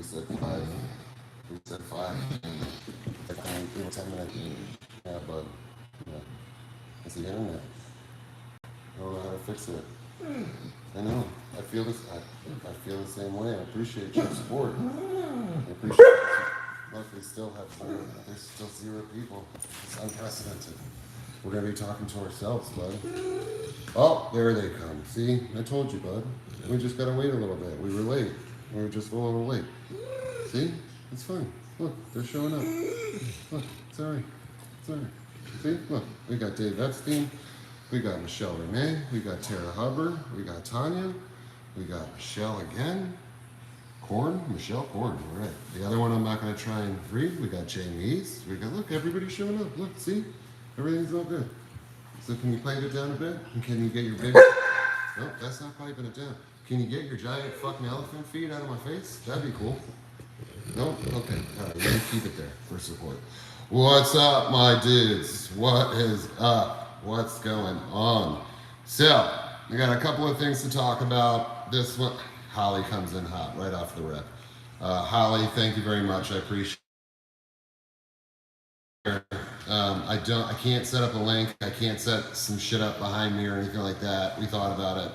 We said 5. We said 5. Like, we were 10 minutes. Yeah, but it's the internet. I don't know how to fix it. I know. I feel this. I feel the same way. I appreciate your support. I appreciate it. Look, we still have 0. There's still 0 people. It's unprecedented. We're gonna be talking to ourselves, bud. Oh, there they come. See, I told you, bud. We just gotta wait a little bit. We were late. We were just a little late. See, it's fine. Look, they're showing up. Look, it's alright. It's alright. See, look, we got Dave Epstein. We got Michelle Renee. We got Tara Hubbard. We got Tanya. We got Michelle again. Michelle Korn, all right. The other one I'm not going to try and read. We got Jamie's. We got, look, everybody's showing up. Look, see? Everything's all good. So can you pipe it down a bit? And can you get your big... Nope, that's not piping it down. Can you get your giant fucking elephant feet out of my face? That'd be cool. Nope? Okay. All right, let me keep it there for support. What's up, my dudes? What is up? What's going on? So, we got a couple of things to talk about. This one... Holly comes in hot right off the rip. Holly, thank you very much. I appreciate it. I can't set up a link. I can't set some shit up behind me or anything like that. We thought about it.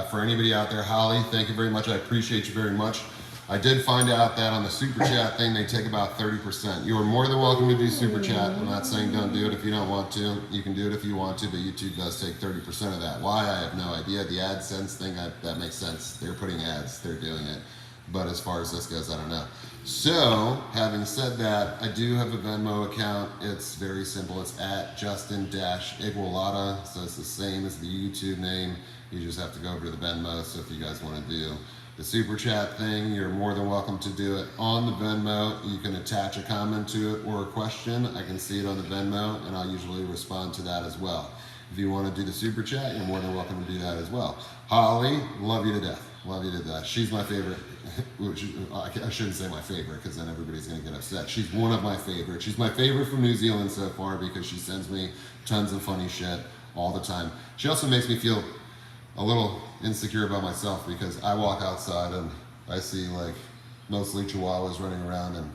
For anybody out there, Holly, thank you very much. I appreciate you very much. I did find out that on the super chat thing, they take about 30%. You are more than welcome to do super chat. I'm not saying don't do it if you don't want to. You can do it if you want to, but YouTube does take 30% of that. Why? I have no idea. The AdSense thing, that makes sense. They're putting ads, they're doing it. But as far as this goes, I don't know. So, having said that, I do have a Venmo account. It's very simple. It's at Justin-Igualada. So it's the same as the YouTube name. You just have to go over to the Venmo. So if you guys want to do the super chat thing, you're more than welcome to do it on the Venmo. You can attach a comment to it or a question. I can see it on the Venmo, and I'll usually respond to that as well. If you want to do the super chat, you're more than welcome to do that as well. Holly, love you to death. Love you to death. She's my favorite. I shouldn't say my favorite because then everybody's going to get upset. She's one of my favorites. She's my favorite from New Zealand so far because she sends me tons of funny shit all the time. She also makes me feel a little insecure about myself because I walk outside and I see like mostly chihuahuas running around, and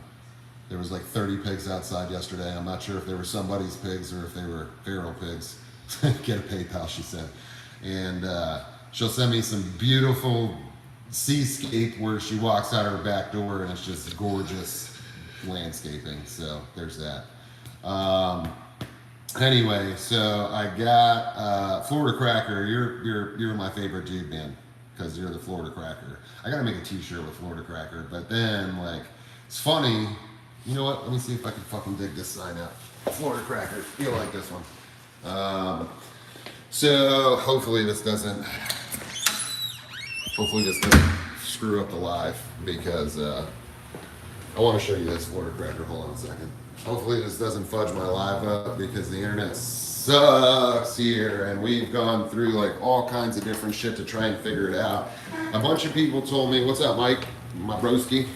there was like 30 pigs outside yesterday. I'm not sure if they were somebody's pigs or if they were feral pigs. Get a PayPal, she said. And she'll send me some beautiful seascape where she walks out her back door and it's just gorgeous landscaping. So there's that. Anyway, so I got Florida Cracker. You're my favorite dude, man, because you're the Florida Cracker. I gotta make a T-shirt with Florida Cracker, but then like it's funny. You know what? Let me see if I can fucking dig this sign out. Florida Cracker. You'll like this one. So hopefully this doesn't screw up the live because I want to show you this Florida Cracker. Hold on a second. Hopefully this doesn't fudge my live up because the internet sucks here and we've gone through like all kinds of different shit to try and figure it out. A bunch of people told me, what's up, Mike? My broski.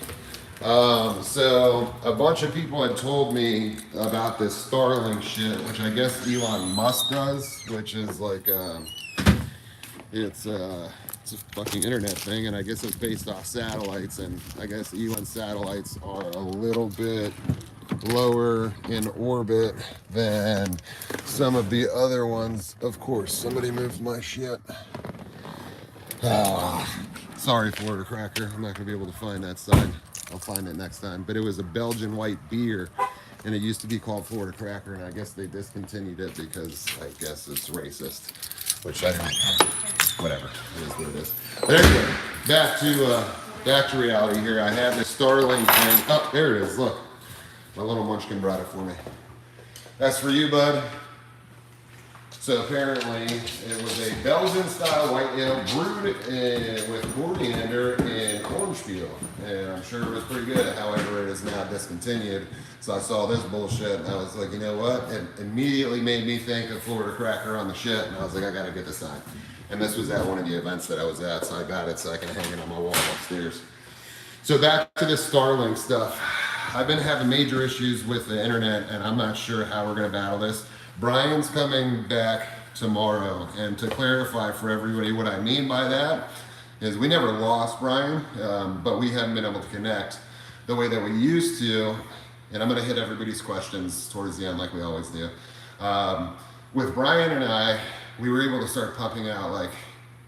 So a bunch of people had told me about this Starlink shit, which I guess Elon Musk does, which is like, it's a fucking internet thing, and I guess it's based off satellites, and I guess Elon's satellites are a little bit lower in orbit than some of the other ones. Of course, somebody moved my shit. Sorry, Florida Cracker. I'm not going to be able to find that sign. I'll find it next time. But it was a Belgian white beer, and it used to be called Florida Cracker, and I guess they discontinued it because I guess it's racist, which I don't, whatever, it is what it is. But anyway, back to reality here. I had this Starlink thing. Oh, there it is, look. My little munchkin brought it for me. That's for you, bud. So apparently, it was a Belgian-style white ale brewed with coriander and orange peel. And I'm sure it was pretty good. However, it is now discontinued. So I saw this bullshit, and I was like, you know what? It immediately made me think of Florida Cracker on the shit, and I was like, I gotta get this sign. And this was at one of the events that I was at, so I got it so I can hang it on my wall upstairs. So back to this Starlink stuff. I've been having major issues with the internet, and I'm not sure how we're gonna battle this. Brian's coming back tomorrow, and to clarify for everybody what I mean by that, is we never lost Brian, but we haven't been able to connect the way that we used to. And I'm going to hit everybody's questions towards the end like we always do. With Brian and I, we were able to start pumping out like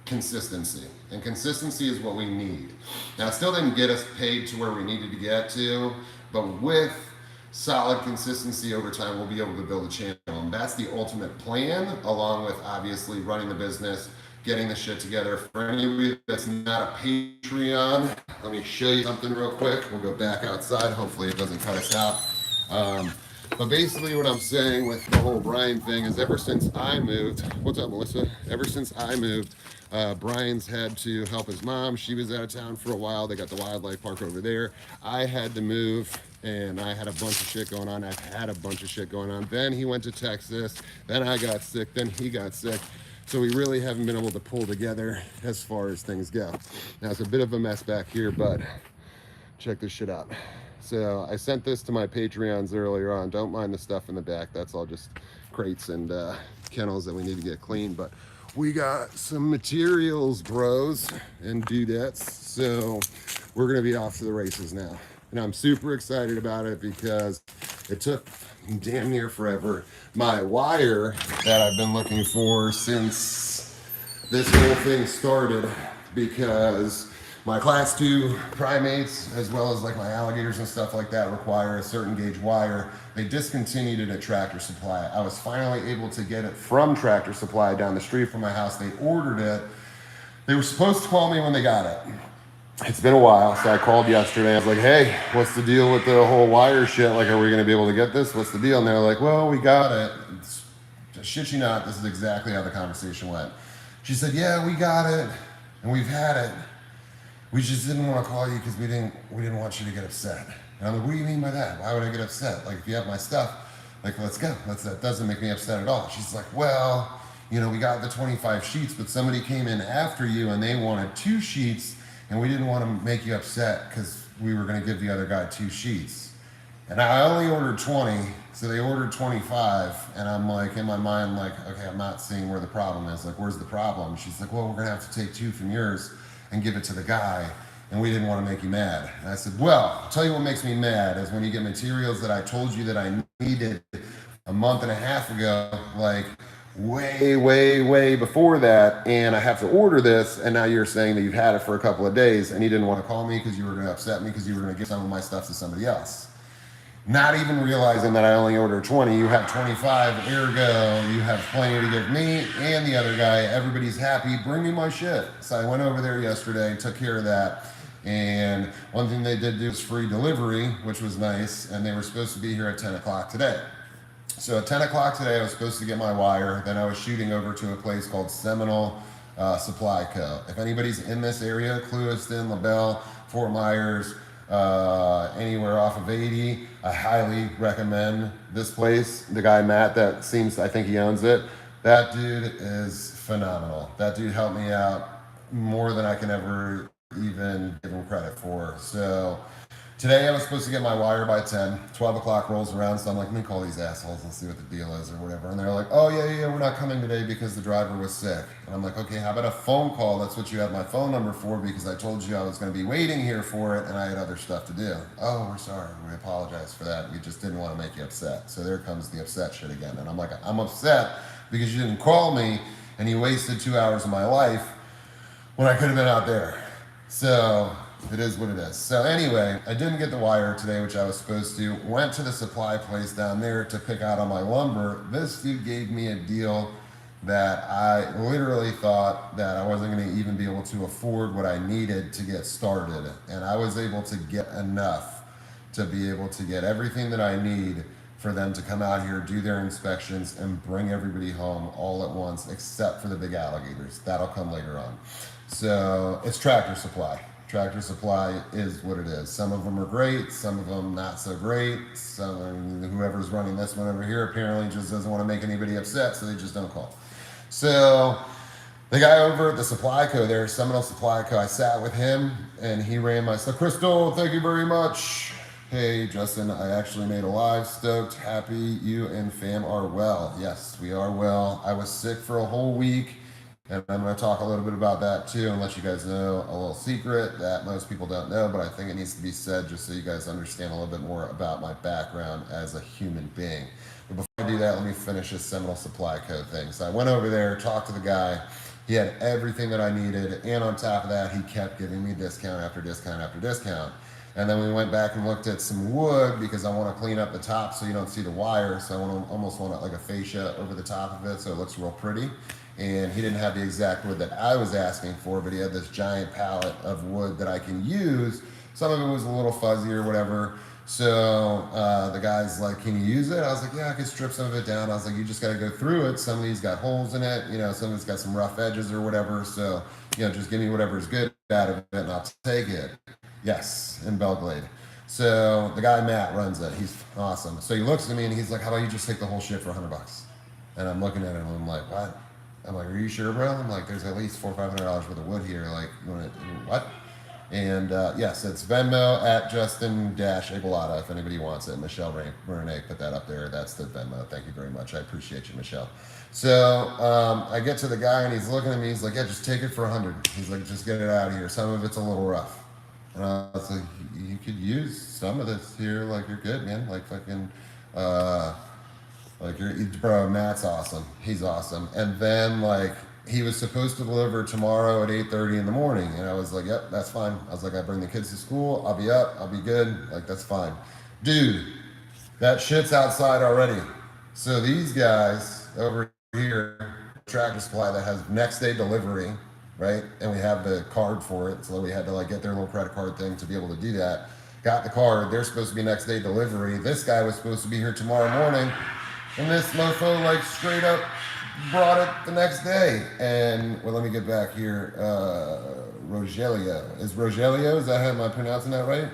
consistency. And consistency is what we need. Now, it still didn't get us paid to where we needed to get to, but with solid consistency over time, we'll be able to build a channel. And that's the ultimate plan, along with obviously running the business, getting the shit together. For anybody that's not a Patreon, let me show you something real quick. We'll go back outside. Hopefully it doesn't cut us out. But basically what I'm saying with the whole Brian thing is ever since I moved, what's up, Melissa? Ever since I moved, Brian's had to help his mom. She was out of town for a while. They got the wildlife park over there. I had to move and I had a bunch of shit going on. I've had a bunch of shit going on. Then he went to Texas. Then I got sick. Then he got sick. So we really haven't been able to pull together as far as things go. Now it's a bit of a mess back here, but check this shit out. So I sent this to my Patreons earlier on. Don't mind the stuff in the back. That's all just crates and kennels that we need to get clean. But we got some materials, bros and dudettes. So we're going to be off to the races now. And I'm super excited about it because it took damn near forever. My wire that I've been looking for since this whole thing started, because my class 2 primates, as well as like my alligators and stuff like that, require a certain gauge wire. They discontinued it at Tractor Supply. I was finally able to get it from Tractor Supply down the street from my house. They ordered it. They were supposed to call me when they got it. It's been a while, so I called yesterday. I was like, hey, what's the deal with the whole wire shit? Like, are we gonna be able to get this? What's the deal? And they're like, well, we got it. Shit you not, this is exactly how the conversation went. She said, yeah, we got it, and we've had it. We just didn't want to call you because we didn't want you to get upset. And I'm like, what do you mean by that? Why would I get upset? Like, if you have my stuff, like, let's go. That doesn't make me upset at all. She's like, well, you know, we got the 25 sheets, but somebody came in after you and they wanted 2 sheets, and we didn't want to make you upset because we were going to give the other guy 2 sheets. And I only ordered 20, so they ordered 25, and I'm like, in my mind, like, okay, I'm not seeing where the problem is. Like, where's the problem? She's like, well, we're going to have to take 2 from yours and give it to the guy, and we didn't want to make you mad. And I said, well, I'll tell you what makes me mad is when you get materials that I told you that I needed a month and a half ago, like way before that, and I have to order this, and now you're saying that you've had it for a couple of days, and you didn't want to call me because you were going to upset me because you were going to give some of my stuff to somebody else. Not even realizing that I only ordered 20, you have 25, ergo, you have plenty to give me and the other guy. Everybody's happy, bring me my shit. So I went over there yesterday, took care of that. And one thing they did do was free delivery, which was nice. And they were supposed to be here at 10 o'clock today. So at 10 o'clock today, I was supposed to get my wire. Then I was shooting over to a place called Seminole Supply Co. If anybody's in this area, Clewiston, LaBelle, Fort Myers, anywhere off of 80, I highly recommend this place. The guy Matt, that seems, I think he owns it, that dude is phenomenal. That dude helped me out more than I can ever even give him credit for. So today I was supposed to get my wire by 10. 12 o'clock rolls around, so I'm like, let me call these assholes and see what the deal is or whatever. And they're like, oh yeah, we're not coming today because the driver was sick. And I'm like, okay, how about a phone call? That's what you had my phone number for, because I told you I was going to be waiting here for it and I had other stuff to do. Oh, we're sorry. We apologize for that. We just didn't want to make you upset. So there comes the upset shit again. And I'm like, I'm upset because you didn't call me and you wasted 2 hours of my life when I could have been out there. So it is what it is. So anyway, I didn't get the wire today, which I was supposed to. Went to the supply place down there to pick out all my lumber. This dude gave me a deal that I literally thought that I wasn't going to even be able to afford what I needed to get started. And I was able to get enough to be able to get everything that I need for them to come out here, do their inspections, and bring everybody home all at once, except for the big alligators. That'll come later on. So it's Tractor Supply. Tractor Supply is what it is. Some of them are great, some of them not so great. Some, whoever's running this one over here apparently just doesn't want to make anybody upset, so they just don't call. So the guy over at the Supply Co there, Seminole Supply Co, I sat with him and he ran my stuff. Crystal, thank you very much. Hey Justin, I actually made a live. Stoked, happy you and fam are well. Yes, we are well. I was sick for a whole week And I'm going to talk a little bit about that too and let you guys know a little secret that most people don't know, but I think it needs to be said just so you guys understand a little bit more about my background as a human being. But before I do that, let me finish this Seminole Supply Co. thing. So I went over there, talked to the guy. He had everything that I needed, and on top of that, he kept giving me discount after discount after discount. And then we went back and looked at some wood because I want to clean up the top so you don't see the wire. So I almost want like a fascia over the top of it so it looks real pretty. And he didn't have the exact wood that I was asking for, but he had this giant pallet of wood that I can use. Some of it was a little fuzzy or whatever. So the guy's like, can you use it? I was like, yeah, I could strip some of it down. I was like, you just got to go through it. Some of these got holes in it. You know, some of it's got some rough edges or whatever. So, you know, just give me whatever's good out of it and I'll take it. Yes, in Belglade. So the guy, Matt, runs it. He's awesome. So he looks at me and he's like, how about you just take the whole shit for $100? And I'm looking at him and I'm like, what? I'm like, are you sure, bro? I'm like, there's at least $400 or $500 worth of wood here. Like, you want to, what? And yes, it's Venmo at Justin-Ibolata if anybody wants it. Michelle Renee put that up there. That's the Venmo. Thank you very much. I appreciate you, Michelle. So I get to the guy and he's looking at me. He's like, yeah, just take it for $100. He's like, just get it out of here. Some of it's a little rough. And I was like, you could use some of this here. Like, you're good, man. Like, fucking, like, bro, Matt's awesome. He's awesome. And then, like, he was supposed to deliver tomorrow at 8:30 in the morning. And I was like, yep, that's fine. I was like, I bring the kids to school. I'll be up. I'll be good. Like, that's fine. Dude, that shit's outside already. So these guys over here, Tractor Supply that has next day delivery, right? And we have the card for it. So we had to like get their little credit card thing to be able to do that. Got the card. They're supposed to be next day delivery. This guy was supposed to be here tomorrow morning. And this mofo like straight up brought it the next day. And well, let me get back here. Rogelio. Is that how am I pronouncing that right?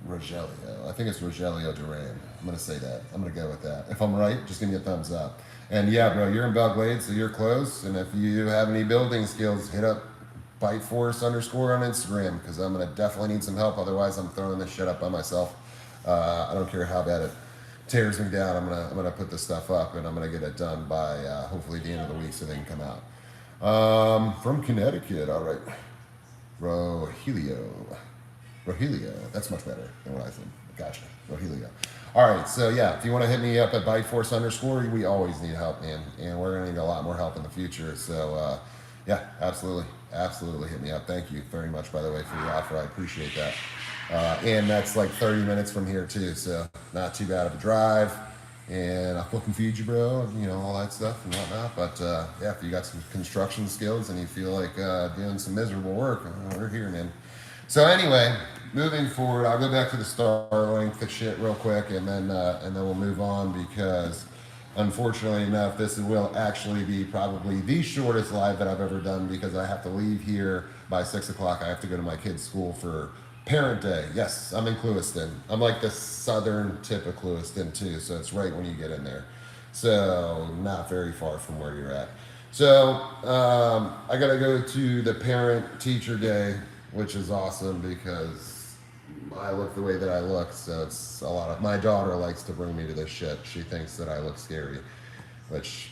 Rogelio. I think it's Rogelio Duran. I'm going to say that. I'm going to go with that. If I'm right, just give me a thumbs up. And yeah, bro, you're in Belglade, so you're close. And if you have any building skills, hit up BiteForce_ on Instagram because I'm going to definitely need some help. Otherwise, I'm throwing this shit up by myself. I don't care how bad it tears me down. I'm gonna put this stuff up and I'm going to get it done by hopefully the end of the week so they can come out. From Connecticut, all right. Rogelio. That's much better than what I said. Gotcha. Rogelio. All right, so yeah, if you want to hit me up at BiteForce_, we always need help, man, and we're gonna need a lot more help in the future. So yeah, absolutely hit me up. Thank you very much, by the way, for your offer. I appreciate that. And that's like 30 minutes from here too, so not too bad of a drive. And I'll cook and feed you, bro, you know, all that stuff and whatnot. But yeah, if you got some construction skills and you feel like doing some miserable work, we're here, man. So anyway, moving forward, I'll go back to the Starlink shit real quick, and then we'll move on because, unfortunately enough, this will actually be probably the shortest live that I've ever done because I have to leave here by 6 o'clock. I have to go to my kid's school for Parent Day. Yes, I'm in Clewiston. I'm like the southern tip of Clewiston too, so it's right when you get in there. So not very far from where you're at. So I gotta go to the Parent Teacher Day, which is awesome because I look the way that I look, so it's a lot of, my daughter likes to bring me to this shit. She thinks that I look scary, which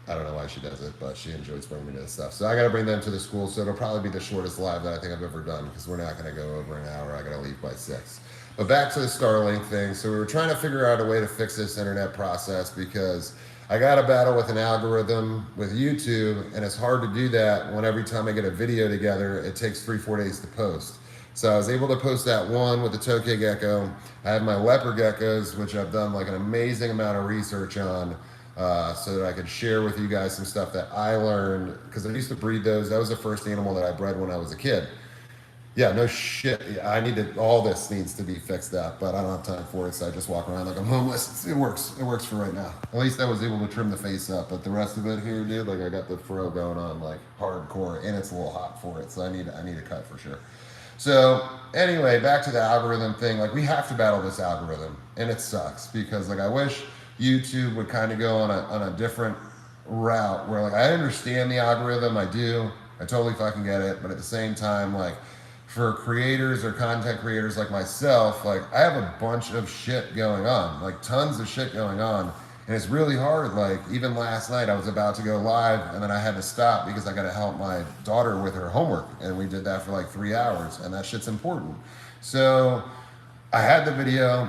I don't know why she does it, but she enjoys bringing me to this stuff. So I gotta bring them to the school, so it'll probably be the shortest live that I think I've ever done because we're not gonna go over an hour. I gotta leave by 6. But back to the Starlink thing. So we were trying to figure out a way to fix this internet process because I got a battle with an algorithm with YouTube, and it's hard to do that when every time I get a video together, it takes 3-4 days to post. So I was able to post that one with the tokay gecko. I have my leopard geckos, which I've done like an amazing amount of research on so that I could share with you guys some stuff that I learned because I used to breed those. That was the first animal that I bred when I was a kid. Yeah, no shit. I needed, all this needs to be fixed up, but I don't have time for it, so I just walk around like I'm homeless. It works for right now. At least I was able to trim the face up, but the rest of it here, dude, like I got the fro going on like hardcore, and it's a little hot for it, so I need a cut for sure. So anyway, back to the algorithm thing. Like we have to battle this algorithm, and it sucks because like I wish YouTube would kind of go on a different route where like I understand the algorithm, I do, I totally fucking get it, but at the same time, like for creators or content creators like myself, like I have a bunch of shit going on, like tons of shit going on, And it's really hard. Like even last night I was about to go live and then I had to stop because I got to help my daughter with her homework. And we did that for like 3 hours, and that shit's important. So I had the video.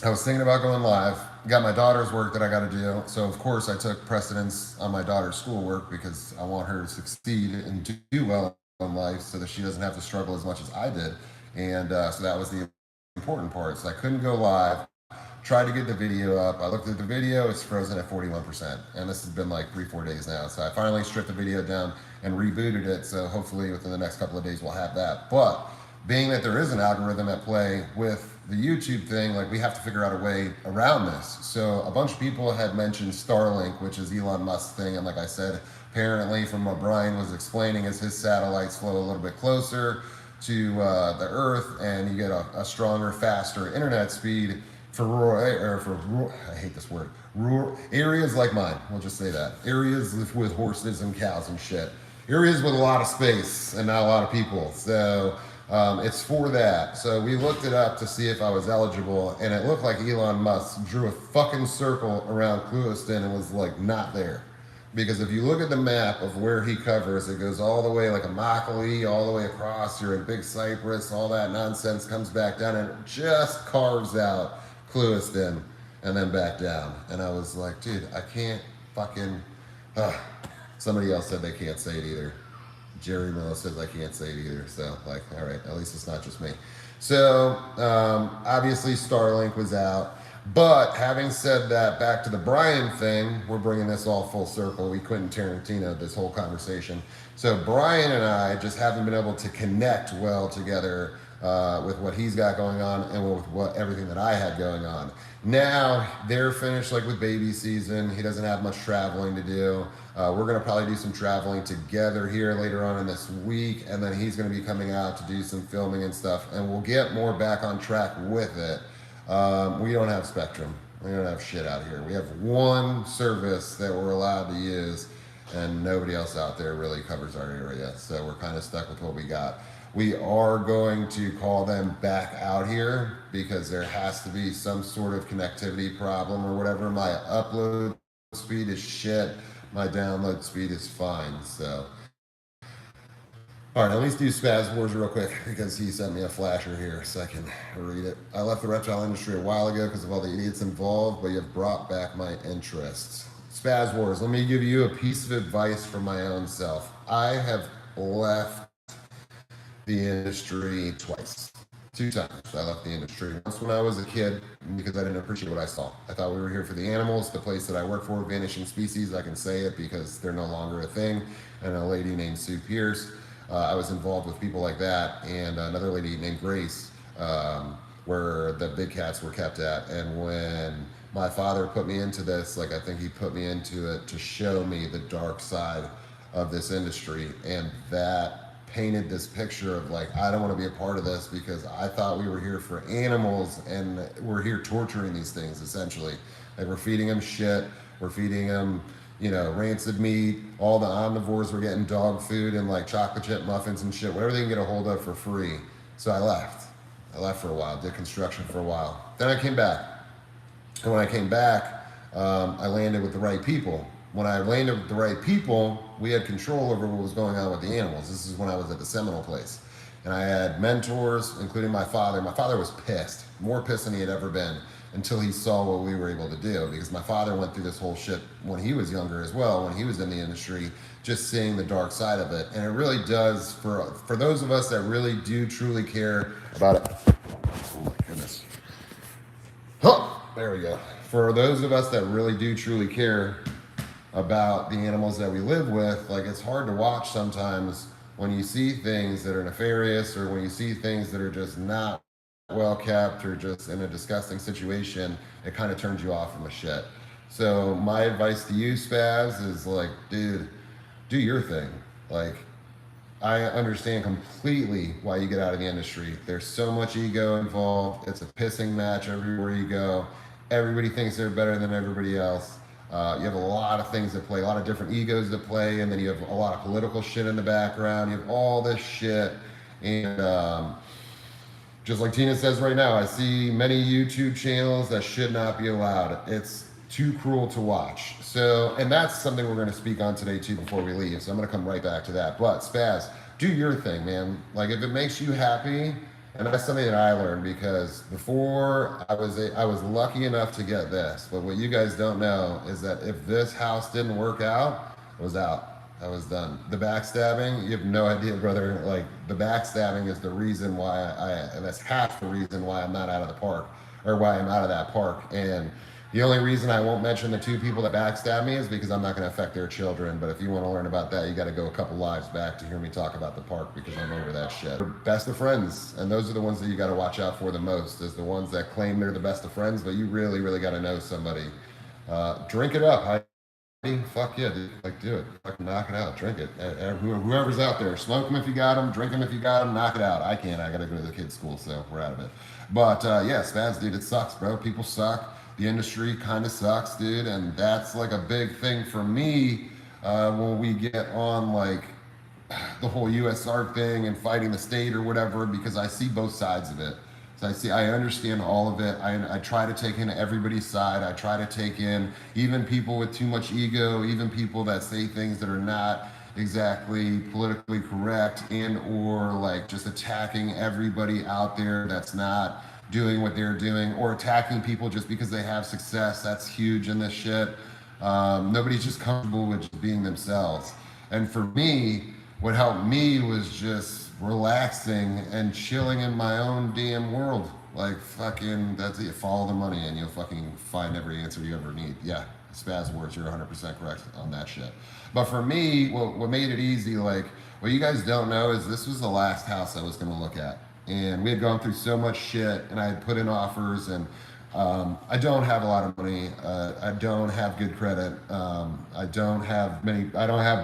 I was thinking about going live. Got my daughter's work that I got to do. So of course I took precedence on my daughter's schoolwork because I want her to succeed and do well in life so that she doesn't have to struggle as much as I did. And so that was the important part. So I couldn't go live. Tried to get the video up. I looked at the video, it's frozen at 41%. And this has been like 3-4 days now. So I finally stripped the video down and rebooted it. So hopefully within the next couple of days we'll have that. But being that there is an algorithm at play with the YouTube thing, like we have to figure out a way around this. So a bunch of people had mentioned Starlink, which is Elon Musk's thing. And like I said, apparently from what Brian was explaining is his satellites flow a little bit closer to the Earth and you get a stronger, faster internet speed for rural, I hate this word, rural areas like mine. We'll just say that. Areas with horses and cows and shit. Areas with a lot of space and not a lot of people. So it's for that. So we looked it up to see if I was eligible, and it looked like Elon Musk drew a fucking circle around Clewiston and was like not there. Because if you look at the map of where he covers, it goes all the way like a Immokalee, all the way across, you're in Big Cypress, all that nonsense comes back down and it just carves out Clewiston and then back down. And I was like, dude, I can't fucking, somebody else said they can't say it either. Jerry Miller says I can't say it either. So like, all right, at least it's not just me. So obviously Starlink was out. But having said that, back to the Brian thing, we're bringing this all full circle. We Quentin Tarantino this whole conversation. So Brian and I just haven't been able to connect well together with what he's got going on and with everything that I had going on. Now they're finished like with baby season. He doesn't have much traveling to do. We're gonna probably do some traveling together here later on in this week, and then he's gonna be coming out to do some filming and stuff, and we'll get more back on track with it. We don't have Spectrum. We don't have shit out here. We have one service that we're allowed to use, and nobody else out there really covers our area. So we're kind of stuck with what we got. We are going to call them back out here because there has to be some sort of connectivity problem or whatever. My upload speed is shit. My download speed is fine. So, all right, at least do Spazz Wars real quick because he sent me a flasher here so I can read it. I left the reptile industry a while ago because of all the idiots involved, but you've brought back my interests. Spazz Wars, let me give you a piece of advice from my own self. I have left the industry twice. 2 times I left the industry. Once when I was a kid because I didn't appreciate what I saw. I thought we were here for the animals. The place that I work for, Vanishing Species, I can say it because they're no longer a thing. And a lady named Sue Pierce. I was involved with people like that, and another lady named Grace, where the big cats were kept at. And when my father put me into this, like I think he put me into it to show me the dark side of this industry, and that painted this picture of like, I don't want to be a part of this because I thought we were here for animals and we're here torturing these things essentially. Like we're feeding them shit, we're feeding them, you know, rancid meat. All the omnivores were getting dog food and like chocolate chip muffins and shit, whatever they can get a hold of for free. So I left for a while, did construction for a while. Then I came back. And when I came back, I landed with the right people. When I landed with the right people, we had control over what was going on with the animals. This is when I was at the Seminole place. And I had mentors, including my father. My father was pissed, more pissed than he had ever been, until he saw what we were able to do. Because my father went through this whole shit when he was younger as well, when he was in the industry, just seeing the dark side of it. And it really does, for those of us that really do truly care about it. Oh my goodness. Oh, there we go. For those of us that really do truly care about the animals that we live with, like it's hard to watch sometimes when you see things that are nefarious or when you see things that are just not well kept or just in a disgusting situation. It kind of turns you off from the shit. So my advice to you, Spazz, is like, dude, do your thing. Like, I understand completely why you get out of the industry. There's so much ego involved. It's a pissing match everywhere you go. Everybody thinks they're better than everybody else. You have a lot of things to play, a lot of different egos to play, and then you have a lot of political shit in the background. You have all this shit. And just like Tina says right now, I see many YouTube channels that should not be allowed. It's too cruel to watch. So, and that's something we're going to speak on today too before we leave. So I'm going to come right back to that. But Spazz, do your thing, man. Like if it makes you happy, and that's something that I learned because before I was lucky enough to get this. But what you guys don't know is that if this house didn't work out, I was out. I was done. The backstabbing, you have no idea, brother. Like the backstabbing is the reason why and that's half the reason why I'm not out of the park, or why I'm out of that park. And the only reason I won't mention the 2 people that backstab me is because I'm not going to affect their children. But if you want to learn about that, you got to go a couple lives back to hear me talk about the park, because I'm over that shit. We're best of friends, and those are the ones that you got to watch out for the most, is the ones that claim they're the best of friends, but you really, really got to know somebody. Drink it up. Heidi. Fuck yeah, dude. Like, do it. Fucking knock it out. Drink it. Whoever's out there, smoke them if you got them, drink them if you got them, knock it out. I can't. I got to go to the kids' school, so we're out of it. But yeah, Spazz, dude, it sucks, bro. People suck. The industry kind of sucks, dude, and that's like a big thing for me when we get on like the whole USR thing and fighting the state or whatever, because I see both sides of it. So I understand all of it. I try to take in everybody's side. I try to take in even people with too much ego, even people that say things that are not exactly politically correct, and or like just attacking everybody out there that's not doing what they're doing, or attacking people just because they have success. That's huge in this shit. Nobody's just comfortable with just being themselves. And for me, what helped me was just relaxing and chilling in my own damn world. Like fucking, that's it. Follow the money and you'll fucking find every answer you ever need. Yeah, Spazz Wars, you're 100% correct on that shit. But for me, what made it easy, like what you guys don't know is this was the last house I was gonna look at. And we had gone through so much shit, and I had put in offers, and I don't have a lot of money. I don't have good credit. I don't have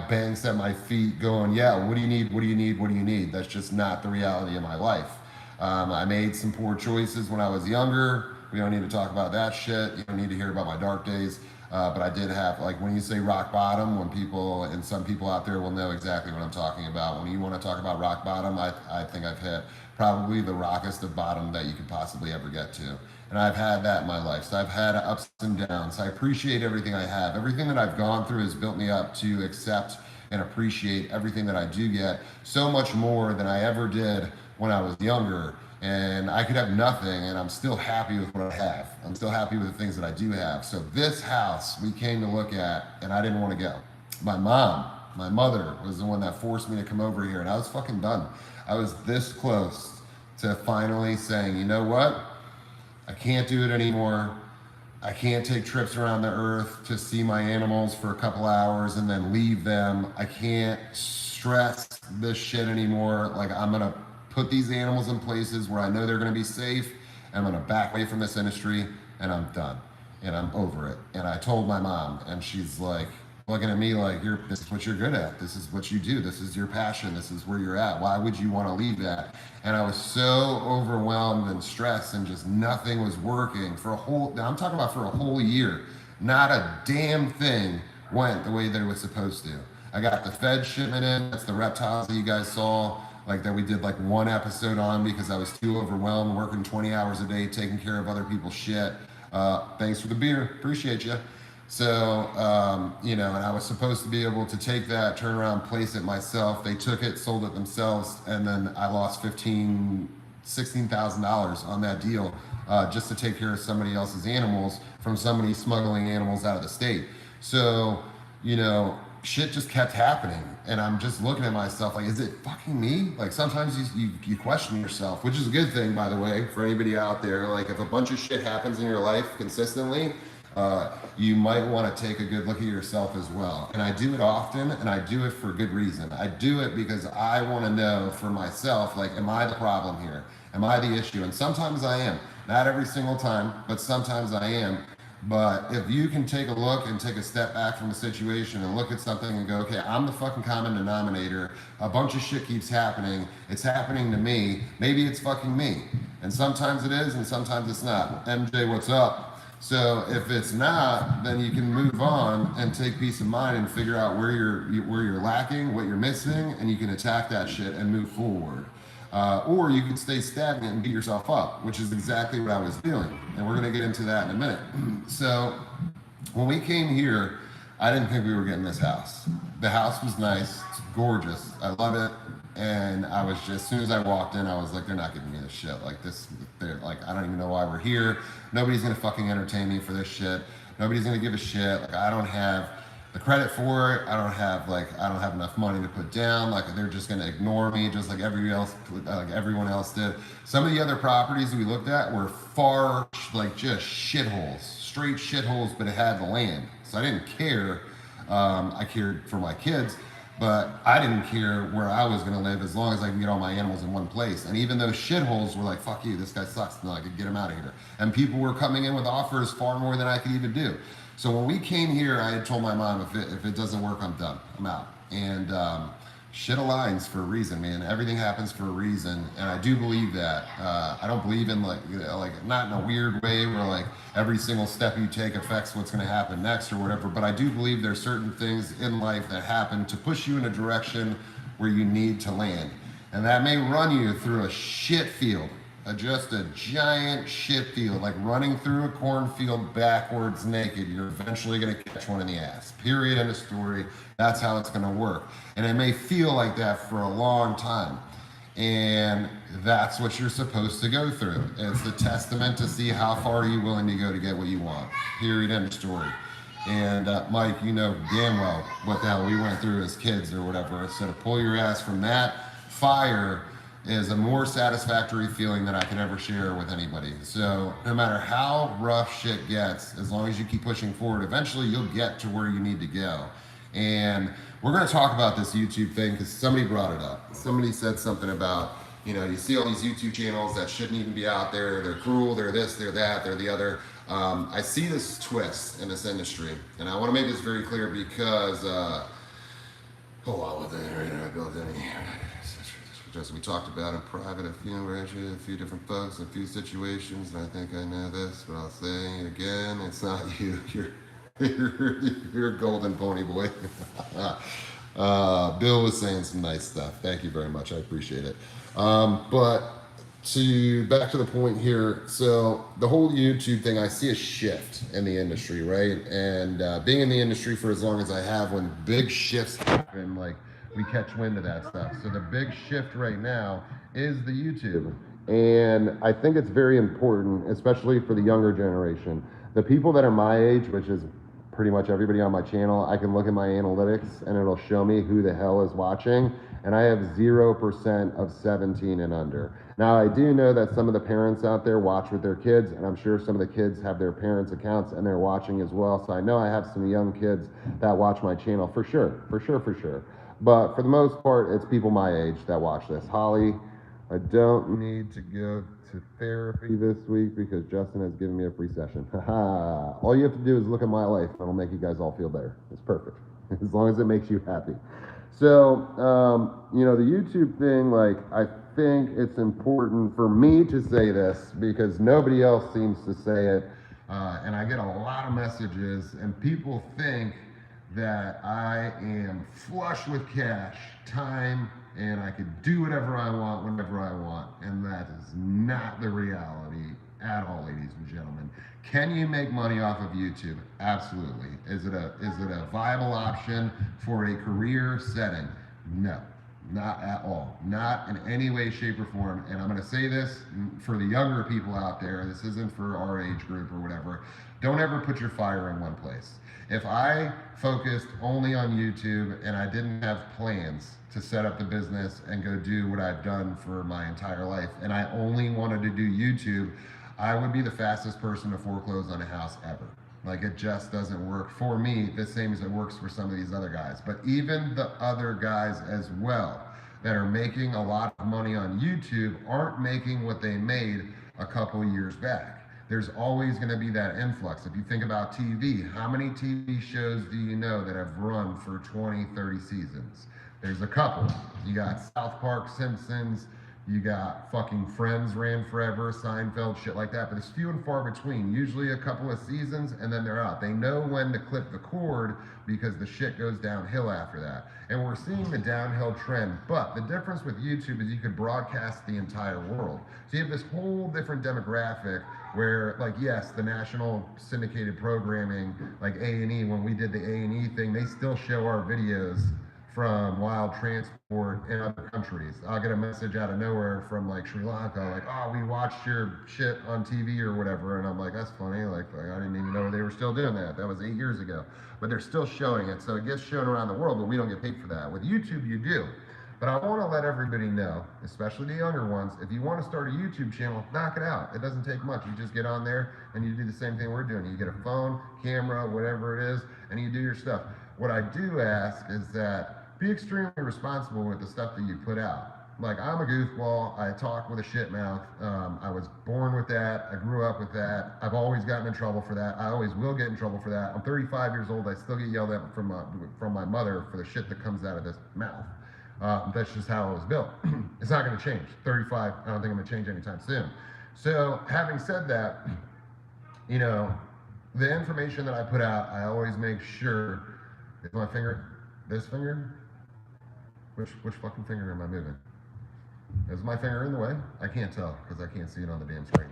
banks at my feet going, yeah, what do you need? What do you need? What do you need? That's just not the reality of my life. I made some poor choices when I was younger. We don't need to talk about that shit. You don't need to hear about my dark days. But I did have, like, when you say rock bottom, when people, and some people out there will know exactly what I'm talking about. When you want to talk about rock bottom, I think I've hit probably the rockest of bottom that you could possibly ever get to. And I've had that in my life. So I've had ups and downs. I appreciate everything I have. Everything that I've gone through has built me up to accept and appreciate everything that I do get, so much more than I ever did when I was younger. And I could have nothing, and I'm still happy with what I have. I'm still happy with the things that I do have. So this house we came to look at, and I didn't want to go. My mother was the one that forced me to come over here, and I was fucking done. I was this close to finally saying, you know what? I can't do it anymore. I can't take trips around the earth to see my animals for a couple hours and then leave them. I can't stress this shit anymore. Like, I'm gonna put these animals in places where I know they're gonna be safe. I'm gonna back away from this industry, and I'm done. And I'm over it. And I told my mom, and she's like, looking at me like, this is what you're good at. This is what you do. This is your passion. This is where you're at. Why would you want to leave that? And I was so overwhelmed and stressed, and just nothing was working for I'm talking about for a whole year. Not a damn thing went the way that it was supposed to. I got the Fed shipment in. That's the reptiles that you guys saw, like that we did like one episode on because I was too overwhelmed, working 20 hours a day, taking care of other people's shit. Thanks for the beer. Appreciate you. So, and I was supposed to be able to take that, turn around, place it myself. They took it, sold it themselves, and then I lost $16,000 on that deal just to take care of somebody else's animals from somebody smuggling animals out of the state. So, shit just kept happening, and I'm just looking at myself like, is it fucking me? Like, sometimes you question yourself, which is a good thing, by the way, for anybody out there. Like, if a bunch of shit happens in your life consistently, you might want to take a good look at yourself as well. And I do it often, and I do it for good reason. I do it because I want to know for myself, like, am I the problem here? Am I the issue? And sometimes I am. Not every single time, but sometimes I am. But if you can take a look and take a step back from the situation and look at something and go, okay, I'm the fucking common denominator. A bunch of shit keeps happening. It's happening to me. Maybe it's fucking me. And sometimes it is, and sometimes it's not. MJ, what's up? So if it's not, then you can move on and take peace of mind and figure out where you're lacking, what you're missing, and you can attack that shit and move forward. Or you can stay stagnant and beat yourself up, which is exactly what I was doing. And we're going to get into that in a minute. So when we came here, I didn't think we were getting this house. The house was nice, it's gorgeous, I love it. And I was just, as soon as I walked in, I was like, they're not giving me this shit. Like this, they're like, I don't even know why we're here. Nobody's gonna fucking entertain me for this shit. Nobody's gonna give a shit. Like I don't have the credit for it. I don't have enough money to put down. Like they're just gonna ignore me, just like everyone else did. Some of the other properties we looked at were far, like just shitholes, straight shitholes, but it had the land. So I didn't care. I cared for my kids, but I didn't care where I was gonna live as long as I can get all my animals in one place. And even those shitholes were like, fuck you, this guy sucks, no, I could get him out of here. And people were coming in with offers far more than I could even do. So when we came here, I had told my mom, if it doesn't work, I'm done, I'm out. And shit aligns for a reason, man. Everything happens for a reason, and I do believe that. I don't believe in like not in a weird way where like every single step you take affects what's going to happen next or whatever. But I do believe there's certain things in life that happen to push you in a direction where you need to land, and that may run you through a shit field. Just a giant shit field, like running through a cornfield backwards naked. You're eventually gonna catch one in the ass. Period, end of story. That's how it's gonna work. And it may feel like that for a long time. And that's what you're supposed to go through. It's the testament to see how far are you willing to go to get what you want. Period, end of story. And Mike, you know damn well what the hell we went through as kids or whatever. So to pull your ass from that fire is a more satisfactory feeling than I can ever share with anybody. So no matter how rough shit gets, as long as you keep pushing forward, eventually you'll get to where you need to go. And we're gonna talk about this YouTube thing because somebody brought it up. Somebody said something about, you know, you see all these YouTube channels that shouldn't even be out there. They're cruel, they're this, they're that, they're the other. I see this twist in this industry, and I wanna make this very clear because, hold on with it right now, I built any. As we talked about in private, a few different folks, a few situations, and I think I know this, but I'll say it again, it's not you, you're a golden pony boy. Bill was saying some nice stuff. Thank you very much, I appreciate it. But back to the point here, so the whole YouTube thing, I see a shift in the industry, right? And being in the industry for as long as I have, when big shifts happen, like, we catch wind of that stuff. So the big shift right now is the YouTube. And I think it's very important, especially for the younger generation. The people that are my age, which is pretty much everybody on my channel, I can look at my analytics and it'll show me who the hell is watching. And I have 0% of 17 and under. Now I do know that some of the parents out there watch with their kids, and I'm sure some of the kids have their parents' accounts and they're watching as well. So I know I have some young kids that watch my channel for sure. But for the most part, it's people my age that watch this. Holly, I don't need to go to therapy this week because Justin has given me a free session. All you have to do is look at my life and it'll make you guys all feel better. It's perfect, as long as it makes you happy. So, you know, the YouTube thing, like, I think it's important for me to say this because nobody else seems to say it. And I get a lot of messages and people think that I am flush with cash, time, and I could do whatever I want, whenever I want. And that is not the reality at all, ladies and gentlemen. Can you make money off of YouTube? Absolutely. Is it a viable option for a career setting? No, not at all. Not in any way, shape, or form. And I'm gonna say this for the younger people out there, this isn't for our age group or whatever. Don't ever put your fire in one place. If I focused only on YouTube and I didn't have plans to set up the business and go do what I've done for my entire life, and I only wanted to do YouTube, I would be the fastest person to foreclose on a house ever. Like, it just doesn't work for me the same as it works for some of these other guys. But even the other guys as well that are making a lot of money on YouTube aren't making what they made a couple years back. There's always going to be that influx. If you think about TV, how many TV shows do you know that have run for 20, 30 seasons? There's a couple. You got South Park, Simpsons, you got fucking Friends ran forever, Seinfeld, shit like that, but it's few and far between. Usually a couple of seasons and then they're out. They know when to clip the cord because the shit goes downhill after that. And we're seeing the downhill trend, but the difference with YouTube is you could broadcast the entire world. So you have this whole different demographic where like, yes, the national syndicated programming, like A&E, when we did the A&E thing, they still show our videos from wild transport in other countries. I'll get a message out of nowhere from like Sri Lanka, like, oh, we watched your shit on TV or whatever. And I'm like, that's funny. Like I didn't even know they were still doing that. That was 8 years ago. But they're still showing it. So it gets shown around the world, but we don't get paid for that. With YouTube, you do. But I want to let everybody know, especially the younger ones, if you want to start a YouTube channel, knock it out. It doesn't take much. You just get on there and you do the same thing we're doing. You get a phone, camera, whatever it is, and you do your stuff. What I do ask is that be extremely responsible with the stuff that you put out. Like, I'm a goofball. I talk with a shit mouth. I was born with that. I grew up with that. I've always gotten in trouble for that. I always will get in trouble for that. I'm 35 years old. I still get yelled at from my mother for the shit that comes out of this mouth. That's just how it was built. It's not going to change. 35, I don't think I'm going to change anytime soon. So having said that, you know, the information that I put out, I always make sure, is my finger, this finger? Which fucking finger am I moving? Is my finger in the way? I can't tell because I can't see it on the damn screen.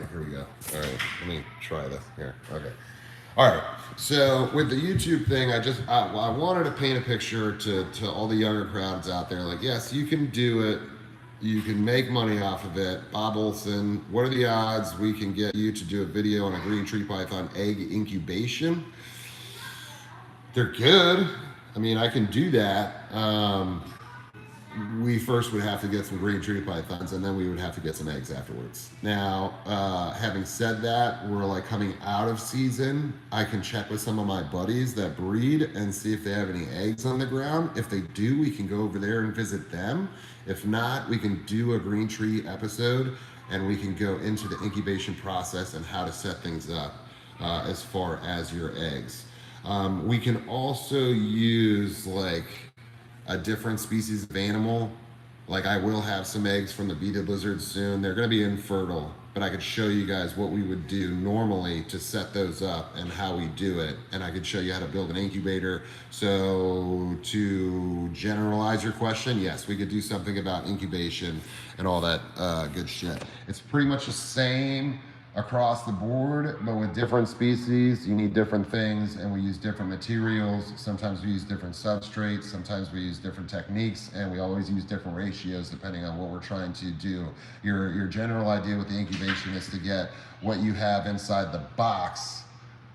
Here we go. All right, let me try this here. Okay. All right, so with the YouTube thing, I wanted to paint a picture to all the younger crowds out there. Like, yes, you can do it. You can make money off of it. Bob Olson, what are the odds we can get you to do a video on a green tree python egg incubation? They're good. I mean, I can do that. We first would have to get some green tree pythons, and then we would have to get some eggs afterwards. Now, having said that, we're like coming out of season. I can check with some of my buddies that breed and see if they have any eggs on the ground. If they do, we can go over there and visit them. If not, we can do a green tree episode, and we can go into the incubation process and how to set things up as far as your eggs. We can also use like a different species of animal. Like, I will have some eggs from the beaded lizard soon. They're going to be infertile, but I could show you guys what we would do normally to set those up and how we do it. And I could show you how to build an incubator. So to generalize your question, yes, we could do something about incubation and all that good shit. It's pretty much the same across the board, but with different species, you need different things, and we use different materials. Sometimes we use different substrates, sometimes we use different techniques, and we always use different ratios depending on what we're trying to do. Your general idea with the incubation is to get what you have inside the box.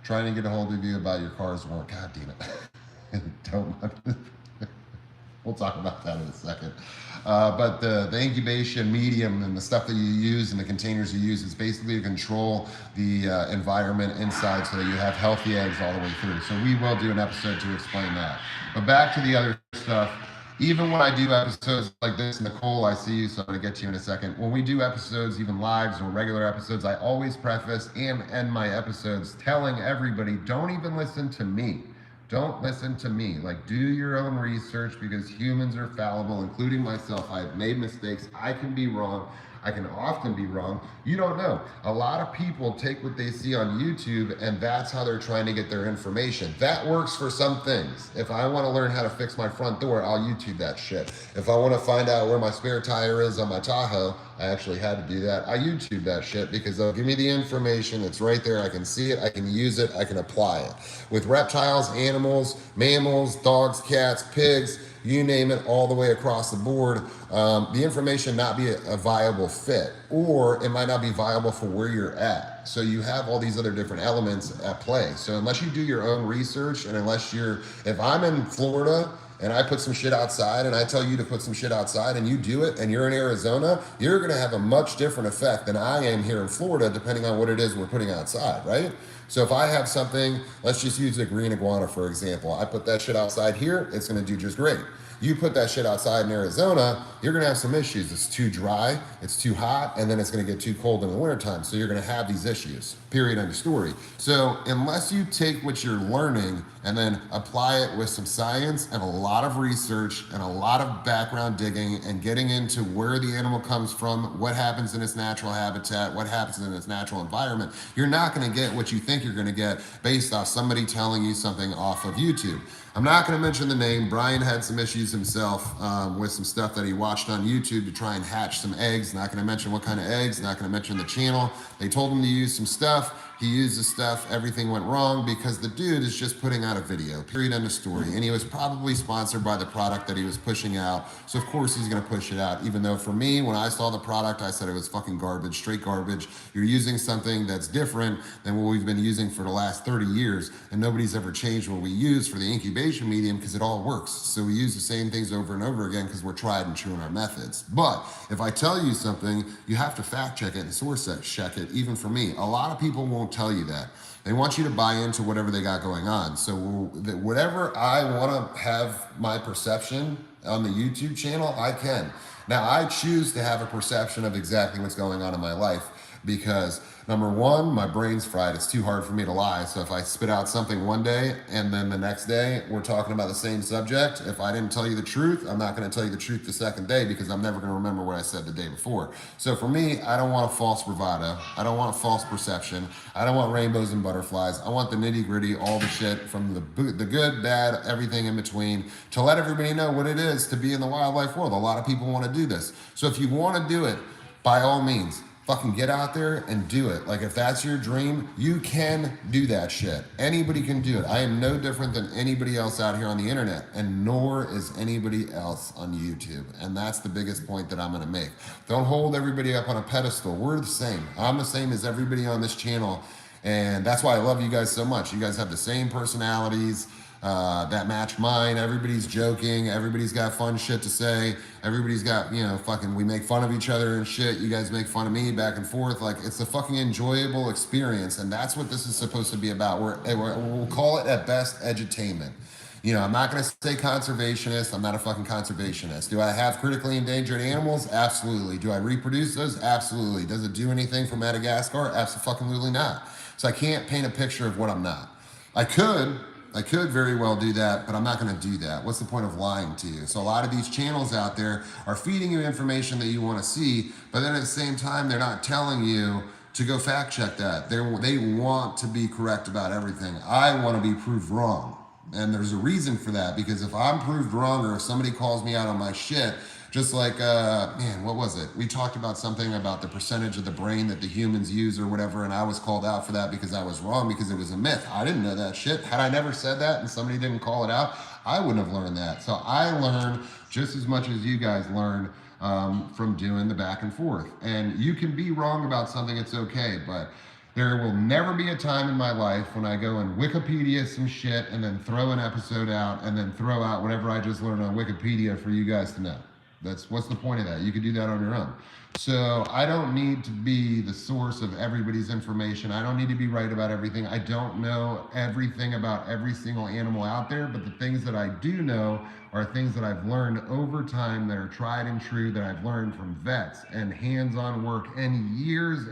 Trying to get a hold of you about your car's warrant. God damn it. Don't. We'll talk about that in a second. But the incubation medium and the stuff that you use and the containers you use is basically to control the environment inside so that you have healthy eggs all the way through. So we will do an episode to explain that. But back to the other stuff. Even when I do episodes like this, Nicole, I see you, so I'm going to get to you in a second. When we do episodes, even lives or regular episodes, I always preface and end my episodes telling everybody, don't even listen to me. Don't listen to me. Like, do your own research, because humans are fallible, including myself. I've made mistakes. I can be wrong. I can often be wrong. You don't know. A lot of people take what they see on YouTube, and that's how they're trying to get their information. That works for some things. If I want to learn how to fix my front door, I'll YouTube that shit. If I want to find out where my spare tire is on my Tahoe, I actually had to do that. I YouTube that shit because they'll give me the information. It's right there. I can see it. I can use it. I can apply it. With reptiles, animals, mammals, dogs, cats, pigs, you name it, all the way across the board, the information not be a viable fit, or it might not be viable for where you're at. So you have all these other different elements at play. So unless you do your own research, and if I'm in Florida and I put some shit outside and I tell you to put some shit outside and you do it and you're in Arizona, you're gonna have a much different effect than I am here in Florida, depending on what it is we're putting outside, right? So if I have something, let's just use the green iguana, for example. I put that shit outside here, it's gonna do just great. You put that shit outside in Arizona, you're gonna have some issues. It's too dry, it's too hot, and then it's gonna get too cold in the wintertime. So you're gonna have these issues, period, end of story. So unless you take what you're learning and then apply it with some science and a lot of research and a lot of background digging and getting into where the animal comes from, what happens in its natural habitat, what happens in its natural environment, you're not gonna get what you think think you're gonna get based off somebody telling you something off of YouTube. I'm not gonna mention the name. Brian had some issues himself with some stuff that he watched on YouTube to try and hatch some eggs. Not gonna mention what kind of eggs, not gonna mention the channel. They told him to use some stuff. He used the stuff, everything went wrong because the dude is just putting out a video, period, end of story. And he was probably sponsored by the product that he was pushing out. So of course he's gonna push it out. Even though for me, when I saw the product, I said it was fucking garbage, straight garbage. You're using something that's different than what we've been using for the last 30 years. And nobody's ever changed what we use for the incubation medium because it all works. So we use the same things over and over again because we're tried and true in our methods. But if I tell you something, you have to fact check it and source check it, even for me. A lot of people won't tell you that. They want you to buy into whatever they got going on. So whatever I want to have my perception on the YouTube channel, I can. Now I choose to have a perception of exactly what's going on in my life because number one, my brain's fried. It's too hard for me to lie. So if I spit out something one day and then the next day we're talking about the same subject, if I didn't tell you the truth, I'm not going to tell you the truth the second day because I'm never going to remember what I said the day before. So for me, I don't want a false bravado. I don't want a false perception. I don't want rainbows and butterflies. I want the nitty gritty, all the shit from the good, bad, everything in between to let everybody know what it is to be in the wildlife world. A lot of people want to do this. So if you want to do it, by all means, fucking get out there and do it. Like if that's your dream, you can do that shit. Anybody can do it. I am no different than anybody else out here on the internet, and nor is anybody else on YouTube. And that's the biggest point that I'm gonna make. Don't hold everybody up on a pedestal. We're the same. I'm the same as everybody on this channel. And that's why I love you guys so much. You guys have the same personalities that match mine. Everybody's joking. Everybody's got fun shit to say. Everybody's got, you know, fucking, we make fun of each other and shit. You guys make fun of me back and forth. Like, it's a fucking enjoyable experience. And that's what this is supposed to be about. We'll call it at best edutainment. You know, I'm not going to say conservationist. I'm not a fucking conservationist. Do I have critically endangered animals? Absolutely. Do I reproduce those? Absolutely. Does it do anything for Madagascar? Absolutely not. So I can't paint a picture of what I'm not. I could very well do that, but I'm not going to do that. What's the point of lying to you? So a lot of these channels out there are feeding you information that you want to see, but then at the same time, they're not telling you to go fact check that. They want to be correct about everything. I want to be proved wrong. And there's a reason for that, because if I'm proved wrong or if somebody calls me out on my shit, just like, man, what was it? We talked about something about the percentage of the brain that the humans use or whatever, and I was called out for that because I was wrong because it was a myth. I didn't know that shit. Had I never said that and somebody didn't call it out, I wouldn't have learned that. So I learned just as much as you guys learn from doing the back and forth. And you can be wrong about something, it's okay, but there will never be a time in my life when I go and Wikipedia some shit and then throw an episode out and then throw out whatever I just learned on Wikipedia for you guys to know. What's the point of that? You can do that on your own. So I don't need to be the source of everybody's information. I don't need to be right about everything. I don't know everything about every single animal out there, but the things that I do know are things that I've learned over time that are tried and true, that I've learned from vets and hands-on work and years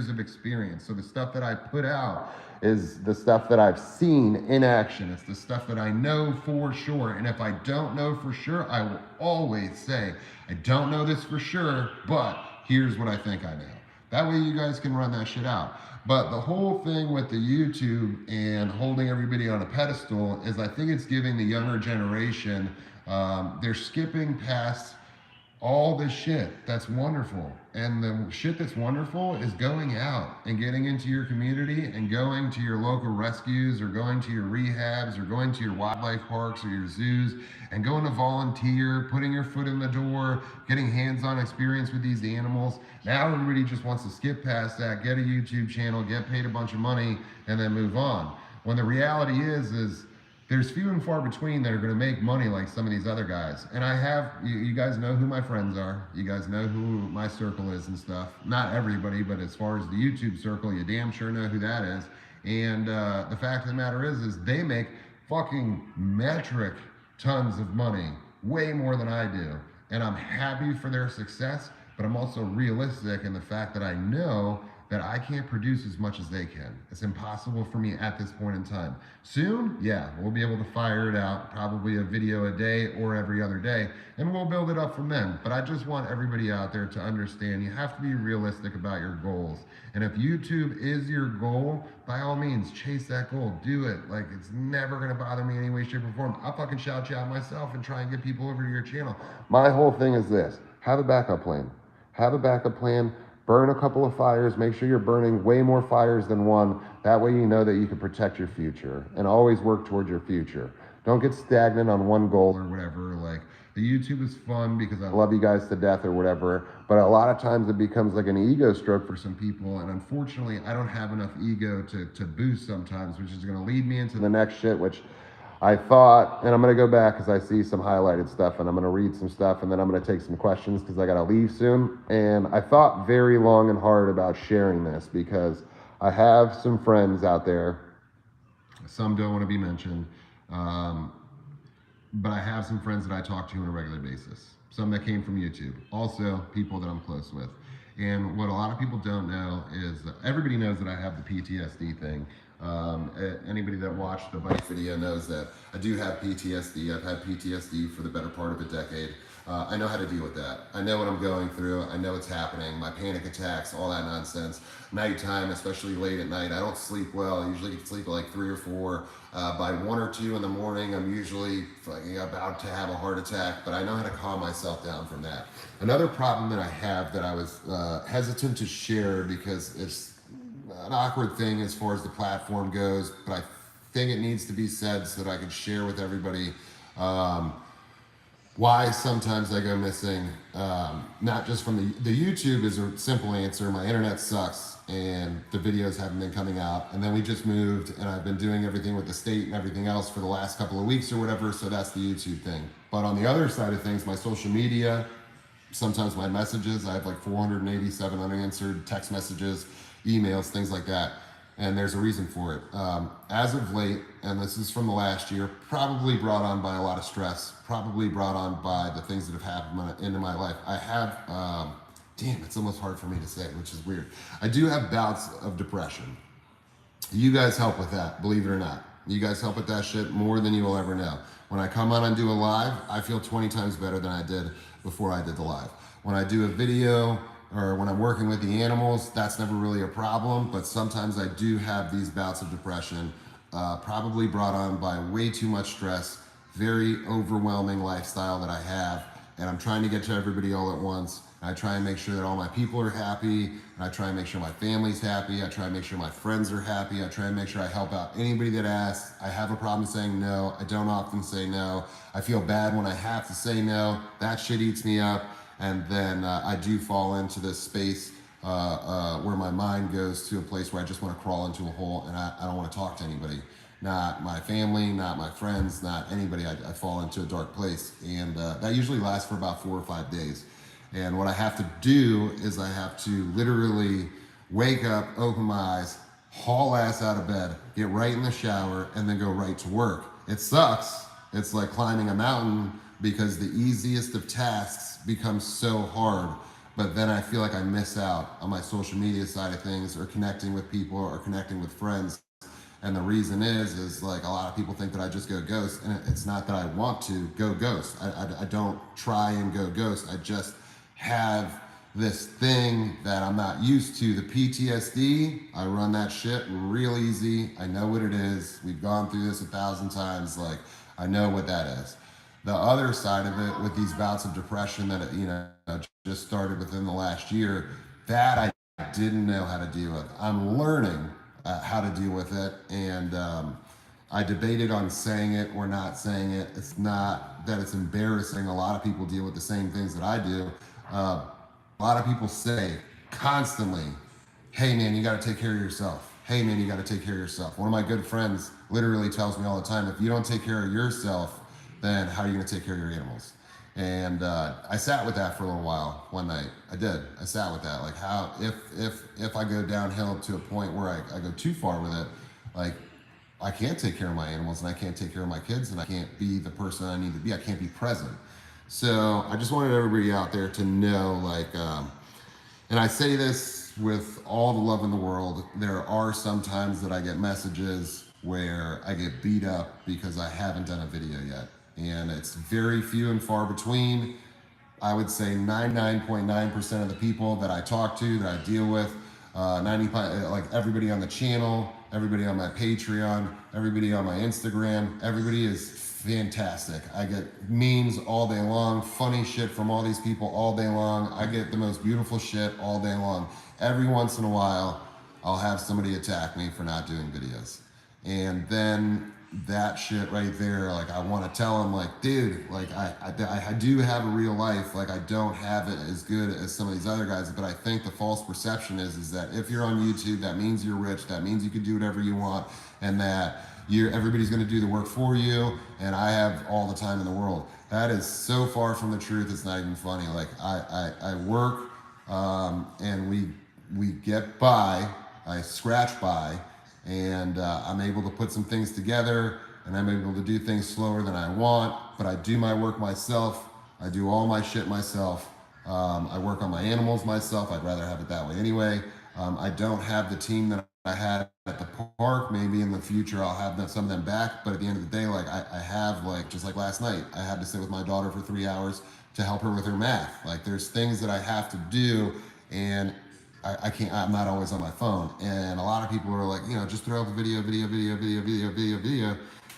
of experience. So the stuff that I put out is the stuff that I've seen in action. It's the stuff that I know for sure. And if I don't know for sure, I will always say, I don't know this for sure, but here's what I think I know. That way you guys can run that shit out. But the whole thing with the YouTube and holding everybody on a pedestal is, I think it's giving the younger generation, they're skipping past all this shit that's wonderful. And the shit that's wonderful is going out and getting into your community and going to your local rescues or going to your rehabs or going to your wildlife parks or your zoos and going to volunteer, putting your foot in the door, getting hands-on experience with these animals. Now everybody just wants to skip past that, get a YouTube channel, get paid a bunch of money, and then move on. When the reality is there's few and far between that are going to make money like some of these other guys. And I have, you guys know who my friends are. You guys know who my circle is and stuff. Not everybody, but as far as the YouTube circle, you damn sure know who that is. And the fact of the matter is they make fucking metric tons of money, way more than I do. And I'm happy for their success, but I'm also realistic in the fact that I know that I can't produce as much as they can. It's impossible for me at this point in time. Soon, yeah, we'll be able to fire it out, probably a video a day or every other day, and we'll build it up from then. But I just want everybody out there to understand you have to be realistic about your goals. And if YouTube is your goal, by all means, chase that goal. Do it. Like, it's never going to bother me in any way, shape, or form. I'll fucking shout you out myself and try and get people over to your channel. My whole thing is this: have a backup plan. Have a backup plan. Burn a couple of fires. Make sure you're burning way more fires than one. That way you know that you can protect your future, and always work towards your future. Don't get stagnant on one goal or whatever. Like, the YouTube is fun because I love you guys to death or whatever, but a lot of times it becomes like an ego stroke for some people, and unfortunately I don't have enough ego to boost sometimes, which is going to lead me into the next shit, which I thought, and I'm going to go back because I see some highlighted stuff, and I'm going to read some stuff, and then I'm going to take some questions because I got to leave soon. And I thought very long and hard about sharing this because I have some friends out there. Some don't want to be mentioned, but I have some friends that I talk to on a regular basis. Some that came from YouTube. Also, people that I'm close with. And what a lot of people don't know is that everybody knows that I have the PTSD thing. Anybody that watched the bike video knows that I do have PTSD. I've had PTSD for the better part of a decade. I know how to deal with that. I know what I'm going through. I know what's happening. My panic attacks, all that nonsense. Nighttime, especially late at night, I don't sleep well. I usually sleep at like 3 or 4. By 1 or 2 in the morning, I'm usually about to have a heart attack, but I know how to calm myself down from that. Another problem that I have that I was hesitant to share because it's an awkward thing as far as the platform goes, but I think it needs to be said so that I can share with everybody why sometimes I go missing. Not just from the YouTube is a simple answer. My internet sucks and the videos haven't been coming out. And then we just moved and I've been doing everything with the state and everything else for the last couple of weeks or whatever. So that's the YouTube thing. But on the other side of things, my social media, sometimes my messages, I have like 487 unanswered text messages, emails, things like that. And there's a reason for it. As of late, and this is from the last year, probably brought on by a lot of stress, probably brought on by the things that have happened into my life. I have, damn, it's almost hard for me to say, which is weird. I do have bouts of depression. You guys help with that, believe it or not. You guys help with that shit more than you will ever know. When I come on and do a live, I feel 20 times better than I did before I did the live. When I do a video, or when I'm working with the animals, that's never really a problem, but sometimes I do have these bouts of depression, probably brought on by way too much stress, very overwhelming lifestyle that I have, and I'm trying to get to everybody all at once. I try and make sure that all my people are happy, and I try and make sure my family's happy, I try and make sure my friends are happy, I try and make sure I help out anybody that asks. I have a problem saying no, I don't often say no. I feel bad when I have to say no, that shit eats me up. And then I do fall into this space where my mind goes to a place where I just want to crawl into a hole and I don't want to talk to anybody. Not my family, not my friends, not anybody. I fall into a dark place. And that usually lasts for about 4 or 5 days. And what I have to do is I have to literally wake up, open my eyes, haul ass out of bed, get right in the shower, and then go right to work. It sucks. It's like climbing a mountain because the easiest of tasks becomes so hard, but then I feel like I miss out on my social media side of things or connecting with people or connecting with friends. And the reason is like a lot of people think that I just go ghost, and it's not that I want to go ghost. I don't try and go ghost. I just have this thing that I'm not used to. The PTSD, I run that shit real easy. I know what it is. We've gone through this 1,000 times. Like, I know what that is. The other side of it, with these bouts of depression that just started within the last year, that I didn't know how to deal with. I'm learning how to deal with it, and I debated on saying it or not saying it. It's not that it's embarrassing. A lot of people deal with the same things that I do. A lot of people say constantly, "Hey man, you got to take care of yourself. Hey man, you got to take care of yourself." One of my good friends literally tells me all the time, if you don't take care of yourself, then how are you going to take care of your animals? And I sat with that for a little while one night. I did. I sat with that. Like, how, if I go downhill to a point where I go too far with it, like, I can't take care of my animals and I can't take care of my kids and I can't be the person I need to be. I can't be present. So I just wanted everybody out there to know, like, and I say this with all the love in the world, there are some times that I get messages where I get beat up because I haven't done a video yet. And it's very few and far between. I would say 99.9% of the people that I talk to, that I deal with, 95, like everybody on the channel, everybody on my Patreon, everybody on my Instagram, everybody is fantastic. I get memes all day long, funny shit from all these people all day long. I get the most beautiful shit all day long. Every once in a while, I'll have somebody attack me for not doing videos. And then that shit right there, like I want to tell them, like, dude, like I do have a real life. Like I don't have it as good as some of these other guys, but I think the false perception is that if you're on YouTube, that means you're rich, that means you can do whatever you want, and that everybody's going to do the work for you, and I have all the time in the world. That is so far from the truth, it's not even funny. Like I work, and we get by, I scratch by, and I'm able to put some things together, and I'm able to do things slower than I want, but I do my work myself. I do all my shit myself. I work on my animals myself. I'd rather have it that way anyway. I don't have the team that I had at the park. Maybe in the future I'll have some of them back, but at the end of the day, like I have, like, just like last night, I had to sit with my daughter for 3 hours to help her with her math. Like there's things that I have to do, and I can't, I'm not always on my phone. And a lot of people are like, you know, just throw up a video,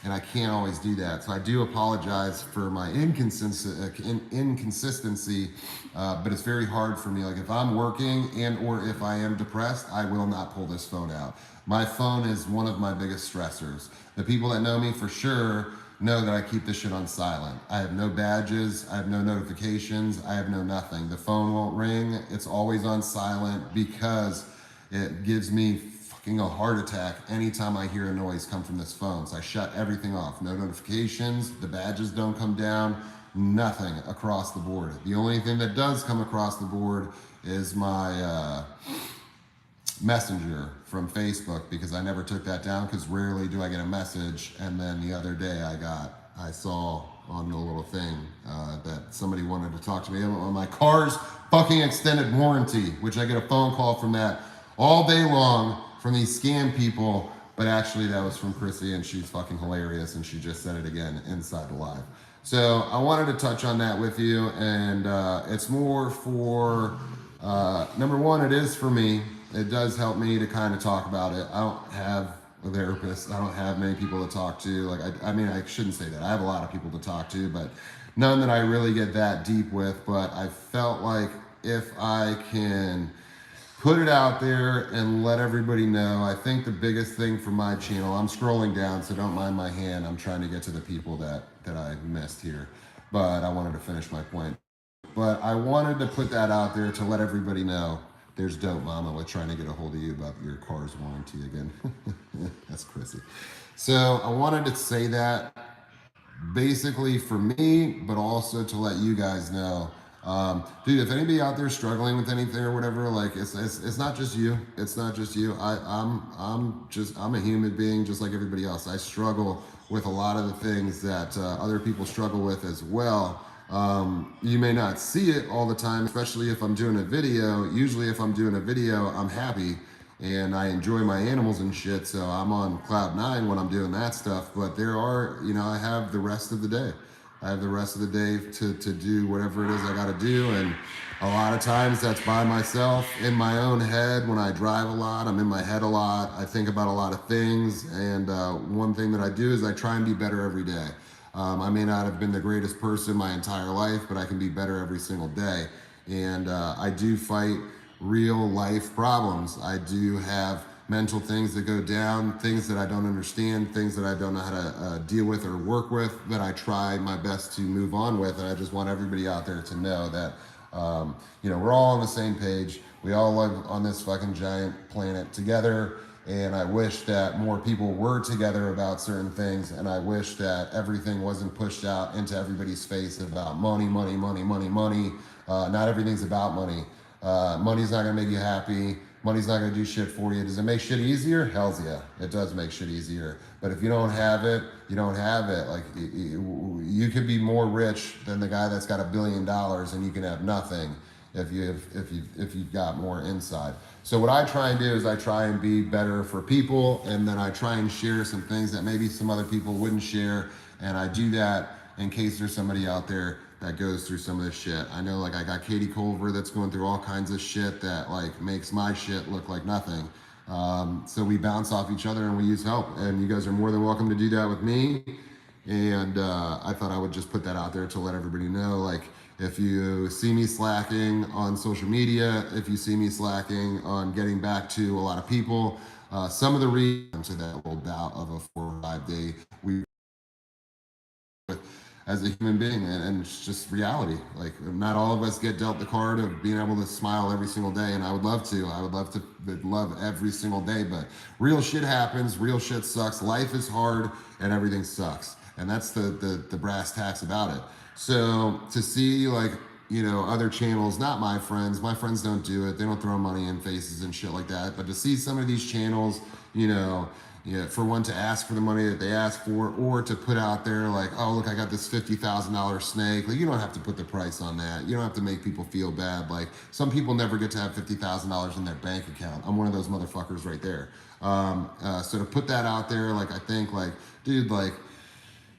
and I can't always do that. So I do apologize for my inconsistency, but it's very hard for me. Like if I'm working and or if I am depressed, I will not pull this phone out. My phone is one of my biggest stressors. The people that know me for sure know that I keep this shit on silent. I have no badges, I have no notifications, I have no nothing. The phone won't ring, it's always on silent because it gives me fucking a heart attack anytime I hear a noise come from this phone. So I shut everything off. No notifications, the badges don't come down, nothing across the board. The only thing that does come across the board is my Messenger from Facebook, because I never took that down, because rarely do I get a message. And then the other day I saw on the little thing that somebody wanted to talk to me on my car's fucking extended warranty, which I get a phone call from that all day long from these scam people. But actually that was from Chrissy, and she's fucking hilarious, and she just said it again inside the live. So I wanted to touch on that with you, and it's more for number one, it is for me. It does help me to kind of talk about it. I don't have a therapist. I don't have many people to talk to. Like, I mean, I shouldn't say that. I have a lot of people to talk to, but none that I really get that deep with. But I felt like if I can put it out there and let everybody know, I think the biggest thing for my channel, I'm scrolling down, so don't mind my hand. I'm trying to get to the people that I missed here, but I wanted to finish my point. But I wanted to put that out there to let everybody know. There's Dope Mama with trying to get a hold of you about your car's warranty again. That's Chrissy. So I wanted to say that basically for me, but also to let you guys know, dude, if anybody out there struggling with anything or whatever, like it's not just you. It's not just you. I'm a human being just like everybody else. I struggle with a lot of the things that other people struggle with as well. You may not see it all the time, especially if I'm doing a video. Usually if I'm doing a video, I'm happy and I enjoy my animals and shit, so I'm on cloud 9 when I'm doing that stuff. But there are, you know, I have the rest of the day. I have the rest of the day to do whatever it is I gotta do, and a lot of times that's by myself in my own head. When I drive a lot, I'm in my head a lot. I think about a lot of things, and one thing that I do is I try and be better every day. I may not have been the greatest person my entire life, but I can be better every single day. And I do fight real life problems. I do have mental things that go down, things that I don't understand, things that I don't know how to deal with or work with, that I try my best to move on with. And I just want everybody out there to know that, you know, we're all on the same page. We all live on this fucking giant planet together. And I wish that more people were together about certain things, and I wish that everything wasn't pushed out into everybody's face about money, money, money, money, money. Not everything's about money. Money's not gonna make you happy. Money's not gonna do shit for you. Does it make shit easier? Hells yeah, it does make shit easier. But if you don't have it, you don't have it. Like you could be more rich than the guy that's got $1 billion, and you can have nothing if you've got more inside. So what I try and do is I try and be better for people, and then I try and share some things that maybe some other people wouldn't share, and I do that in case there's somebody out there that goes through some of this shit. I know, like, I got Katie Culver that's going through all kinds of shit that like makes my shit look like nothing. So we bounce off each other and we use help, and you guys are more than welcome to do that with me. And I thought I would just put that out there to let everybody know, like, if you see me slacking on social media, if you see me slacking on getting back to a lot of people, some of the reasons to that little bout of a 4 or 5 day week as a human being, and it's just reality. Like, not all of us get dealt the card of being able to smile every single day, and I would love to love every single day, but real shit happens, real shit sucks, life is hard, and everything sucks, and that's the brass tacks about it. So to see, like, you know, other channels, not my friends don't do it, they don't throw money in faces and shit like that, but to see some of these channels, you know, yeah, for one to ask for the money that they ask for, or to put out there like, oh, look, I got this $50,000 snake. Like, you don't have to put the price on that. You don't have to make people feel bad. Like, some people never get to have $50,000 in their bank account. I'm one of those motherfuckers right there. So to put that out there, like, I think, like, dude, like,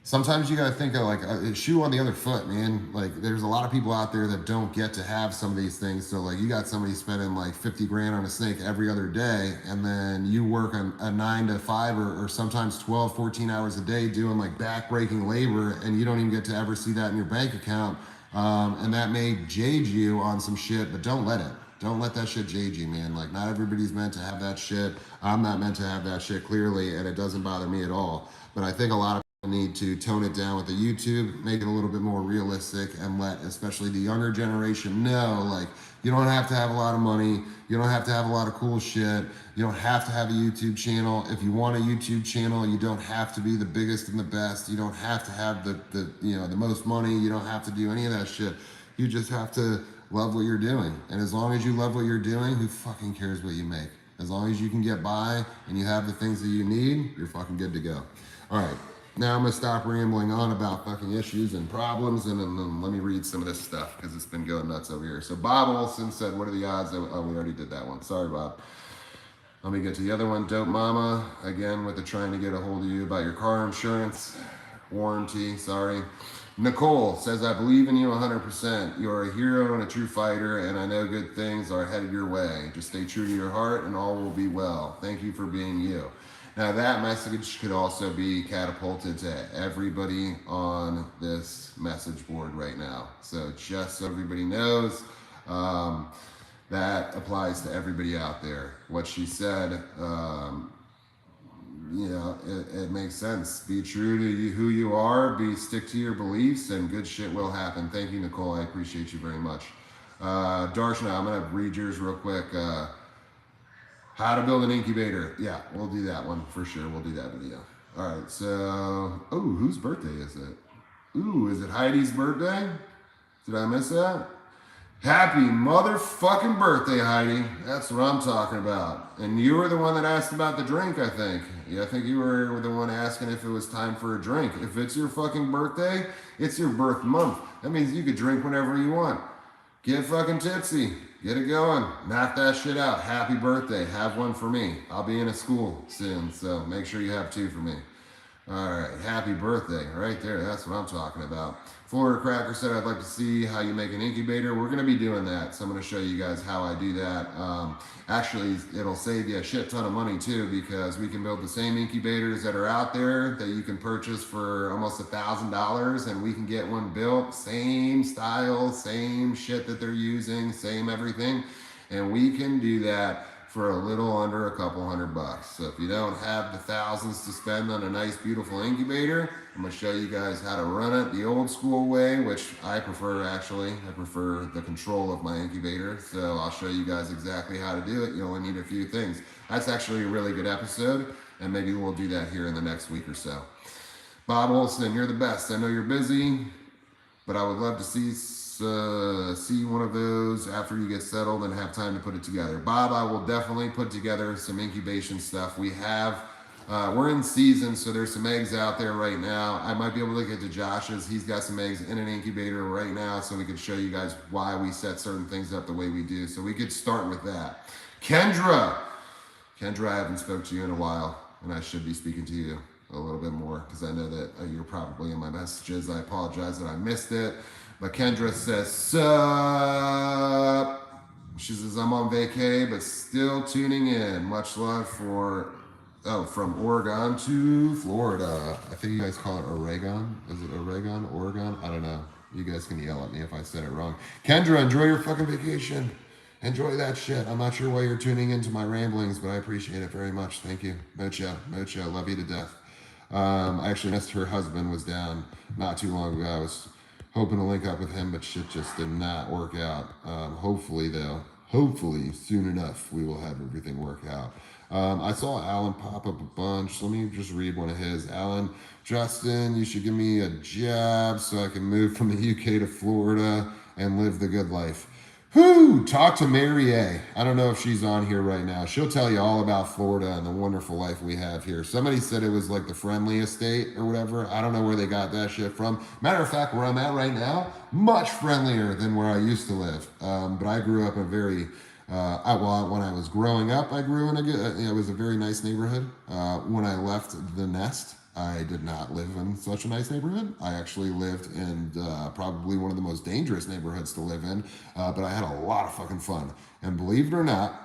sometimes you gotta think of like a shoe on the other foot, man. Like, there's a lot of people out there that don't get to have some of these things. So like, you got somebody spending like 50 grand on a snake every other day, and then you work on a 9 to 5 or sometimes 12, 14 hours a day doing like back-breaking labor, and you don't even get to ever see that in your bank account. And that may jade you on some shit, but don't let it. Don't let that shit jade you, man. Like, not everybody's meant to have that shit. I'm not meant to have that shit, clearly, and it doesn't bother me at all. But I think a lot of need to tone it down with the YouTube, make it a little bit more realistic, and let especially the younger generation know, like, you don't have to have a lot of money, you don't have to have a lot of cool shit, you don't have to have a YouTube channel. If you want a YouTube channel, you don't have to be the biggest and the best, you don't have to have the you know, the most money, you don't have to do any of that shit. You just have to love what you're doing, and as long as you love what you're doing, who fucking cares what you make? As long as you can get by and you have the things that you need, you're fucking good to go. All right. Now I'm gonna stop rambling on about fucking issues and problems, and then let me read some of this stuff because it's been going nuts over here. So Bob Olson said, what are the odds? Oh, we already did that one. Sorry, Bob. Let me get to the other one. Dope Mama, again, with the trying to get a hold of you about your car insurance warranty. Sorry. Nicole says, I believe in you 100%. You're a hero and a true fighter, and I know good things are headed your way. Just stay true to your heart and all will be well. Thank you for being you. Now that message could also be catapulted to everybody on this message board right now. So just so everybody knows, that applies to everybody out there. What she said, you know, it makes sense. Be true to who you are, stick to your beliefs, and good shit will happen. Thank you, Nicole. I appreciate you very much. Darshana, I'm gonna read yours real quick. How to build an incubator. Yeah, we'll do that one for sure. We'll do that video. All right, so, oh, whose birthday is it? Ooh, is it Heidi's birthday? Did I miss that? Happy motherfucking birthday, Heidi. That's what I'm talking about. And you were the one that asked about the drink, I think. Yeah, I think you were the one asking if it was time for a drink. If it's your fucking birthday, it's your birth month. That means you could drink whenever you want. Get fucking tipsy. Get it going. Knock that shit out. Happy birthday. Have one for me. I'll be in a school soon, so make sure you have 2 for me. All right. Happy birthday. Right there. That's what I'm talking about. Florida Cracker said, I'd like to see how you make an incubator. We're going to be doing that, so I'm going to show you guys how I do that. Actually, it'll save you a shit ton of money, too, because we can build the same incubators that are out there that you can purchase for almost $1,000, and we can get one built, same style, same shit that they're using, same everything, and we can do that for a little under a couple $100. So if you don't have the thousands to spend on a nice, beautiful incubator, I'm gonna show you guys how to run it the old school way, which I prefer, actually. I prefer the control of my incubator. So I'll show you guys exactly how to do it. You only need a few things. That's actually a really good episode, and maybe we'll do that here in the next week or so. Bob Olson, you're the best. I know you're busy, but I would love to see one of those after you get settled and have time to put it together. Bob, I will definitely put together some incubation stuff. We have, we're in season, so there's some eggs out there right now. I might be able to get to Josh's. He's got some eggs in an incubator right now, so we could show you guys why we set certain things up the way we do. So we could start with that. Kendra. Kendra, I haven't spoke to you in a while, and I should be speaking to you a little bit more because I know that you're probably in my messages. I apologize that I missed it. But Kendra says, sup? She says, I'm on vacay, but still tuning in. Much love from Oregon to Florida. I think you guys call it Oregon. Is it Oregon? Oregon? I don't know. You guys can yell at me if I said it wrong. Kendra, enjoy your fucking vacation. Enjoy that shit. I'm not sure why you're tuning into my ramblings, but I appreciate it very much. Thank you. Mocha, love you to death. I actually missed her husband was down not too long ago. I was hoping to link up with him, but shit just did not work out. Hopefully soon enough, we will have everything work out. I saw Alan pop up a bunch. Let me just read one of his. Alan, Justin, you should give me a job so I can move from the UK to Florida and live the good life. Whoo! Talk to Mary A. I don't know if she's on here right now. She'll tell you all about Florida and the wonderful life we have here. Somebody said it was like the friendliest state or whatever. I don't know where they got that shit from. Matter of fact, where I'm at right now, much friendlier than where I used to live. But I grew up in a very, when I was growing up, I grew in it was a very nice neighborhood. When I left the nest, I did not live in such a nice neighborhood. I actually lived in probably one of the most dangerous neighborhoods to live in, but I had a lot of fucking fun. And believe it or not,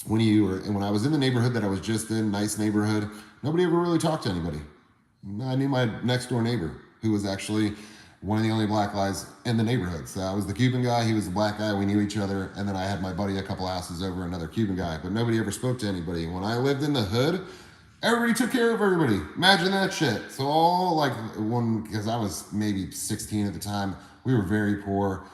when I was in the neighborhood that I was just in, nice neighborhood, nobody ever really talked to anybody. I knew my next door neighbor, who was actually one of the only black guys in the neighborhood. So I was the Cuban guy, he was the black guy, we knew each other, and then I had my buddy a couple houses over, another Cuban guy, but nobody ever spoke to anybody. When I lived in the hood, everybody took care of everybody. Imagine that shit. So because I was maybe 16 at the time, we were very poor.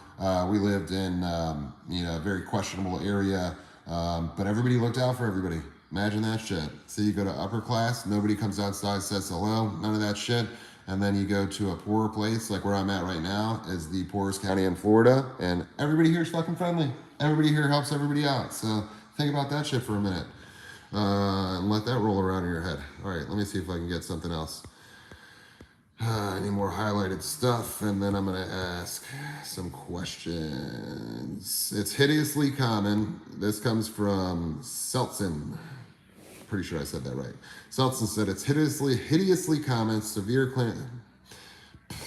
We lived in, a very questionable area, but everybody looked out for everybody. Imagine that shit. So you go to upper class, nobody comes outside, says hello, none of that shit. And then you go to a poorer place, like where I'm at right now, is the poorest county in Florida, and everybody here is fucking friendly. Everybody here helps everybody out. So think about that shit for a minute. And let that roll around in your head. All right, let me see if I can get something else. Any more highlighted stuff, and then I'm going to ask some questions. It's hideously common. This comes from Seltzen. Pretty sure I said that right. Seltzen said it's hideously common, severe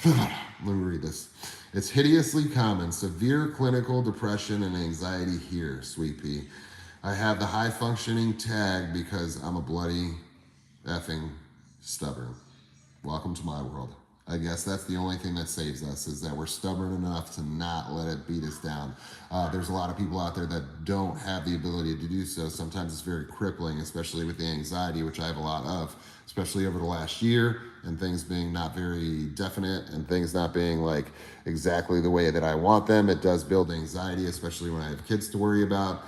let me read this. It's hideously common, severe clinical depression and anxiety here, Sweet Pea. I have the high functioning tag because I'm a bloody effing stubborn. Welcome to my world. I guess that's the only thing that saves us, is that we're stubborn enough to not let it beat us down. There's a lot of people out there that don't have the ability to do so. Sometimes it's very crippling, especially with the anxiety, which I have a lot of, especially over the last year, and things being not very definite and things not being like exactly the way that I want them. It does build anxiety, especially when I have kids to worry about.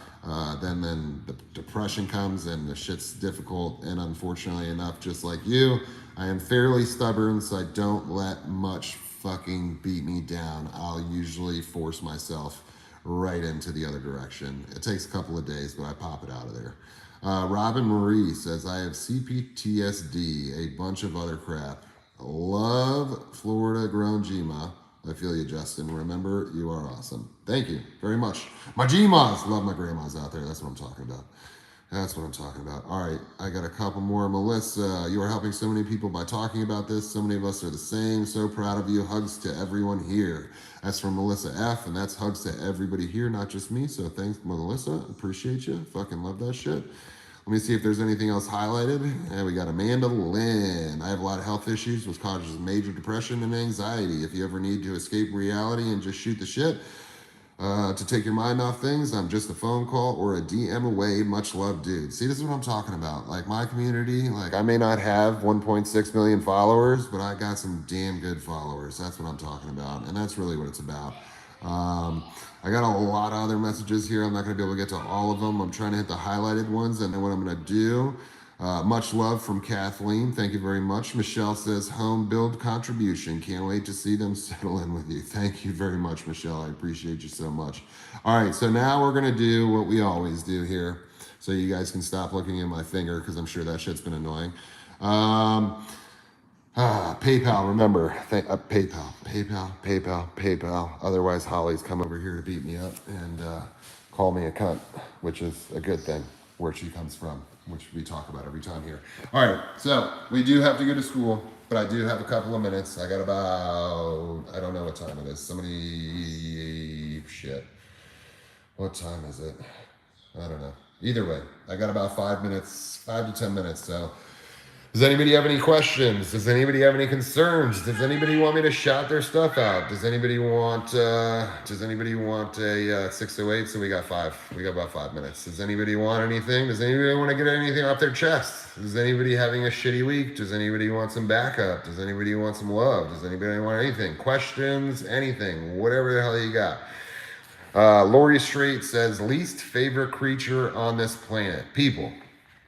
Then the depression comes and the shit's difficult, and unfortunately enough, just like you, I am fairly stubborn, so I don't let much fucking beat me down. I'll usually force myself right into the other direction. It takes a couple of days, but I pop it out of there. Robin Marie says, I have CPTSD, a bunch of other crap. Love Florida grown Gma. I feel you, Justin. Remember, you are awesome. Thank you very much. My Gmas. Love my grandmas out there. That's what I'm talking about. That's what I'm talking about. All right, I got a couple more. Melissa, you are helping so many people by talking about this. So many of us are the same. So proud of you. Hugs to everyone here. That's from Melissa F, and that's hugs to everybody here, not just me. So thanks, Melissa. Appreciate you. Fucking love that shit. Let me see if there's anything else highlighted. And we got Amanda Lynn. I have a lot of health issues, which causes major depression and anxiety. If you ever need to escape reality and just shoot the shit, to take your mind off things, I'm just a phone call or a DM away. Much love, dude. See, this is what I'm talking about. Like my community, like I may not have 1.6 million followers, but I got some damn good followers. That's what I'm talking about. And that's really what it's about. I got a lot of other messages here. I'm not going to be able to get to all of them. I'm trying to hit the highlighted ones. And then what I'm going to do, much love from Kathleen. Thank you very much. Michelle says, home build contribution. Can't wait to see them settle in with you. Thank you very much, Michelle. I appreciate you so much. All right, so now we're going to do what we always do here. So you guys can stop looking at my finger because I'm sure that shit's been annoying. PayPal, remember, PayPal. Otherwise, Holly's come over here to beat me up and call me a cunt, which is a good thing, where she comes from, which we talk about every time here. All right, so we do have to go to school, but I do have a couple of minutes. I got about, I don't know what time it is. Shit. What time is it? I don't know. Either way, I got about 5 minutes, 5 to 10 minutes. So, does anybody have any questions? Does anybody have any concerns? Does anybody want me to shout their stuff out? Does anybody want a 608? So we got about 5 minutes. Does anybody want anything? Does anybody want to get anything off their chest? Is anybody having a shitty week? Does anybody want some backup? Does anybody want some love? Does anybody want anything? Questions? Anything? Whatever the hell you got. Lori Strait says, least favorite creature on this planet. People.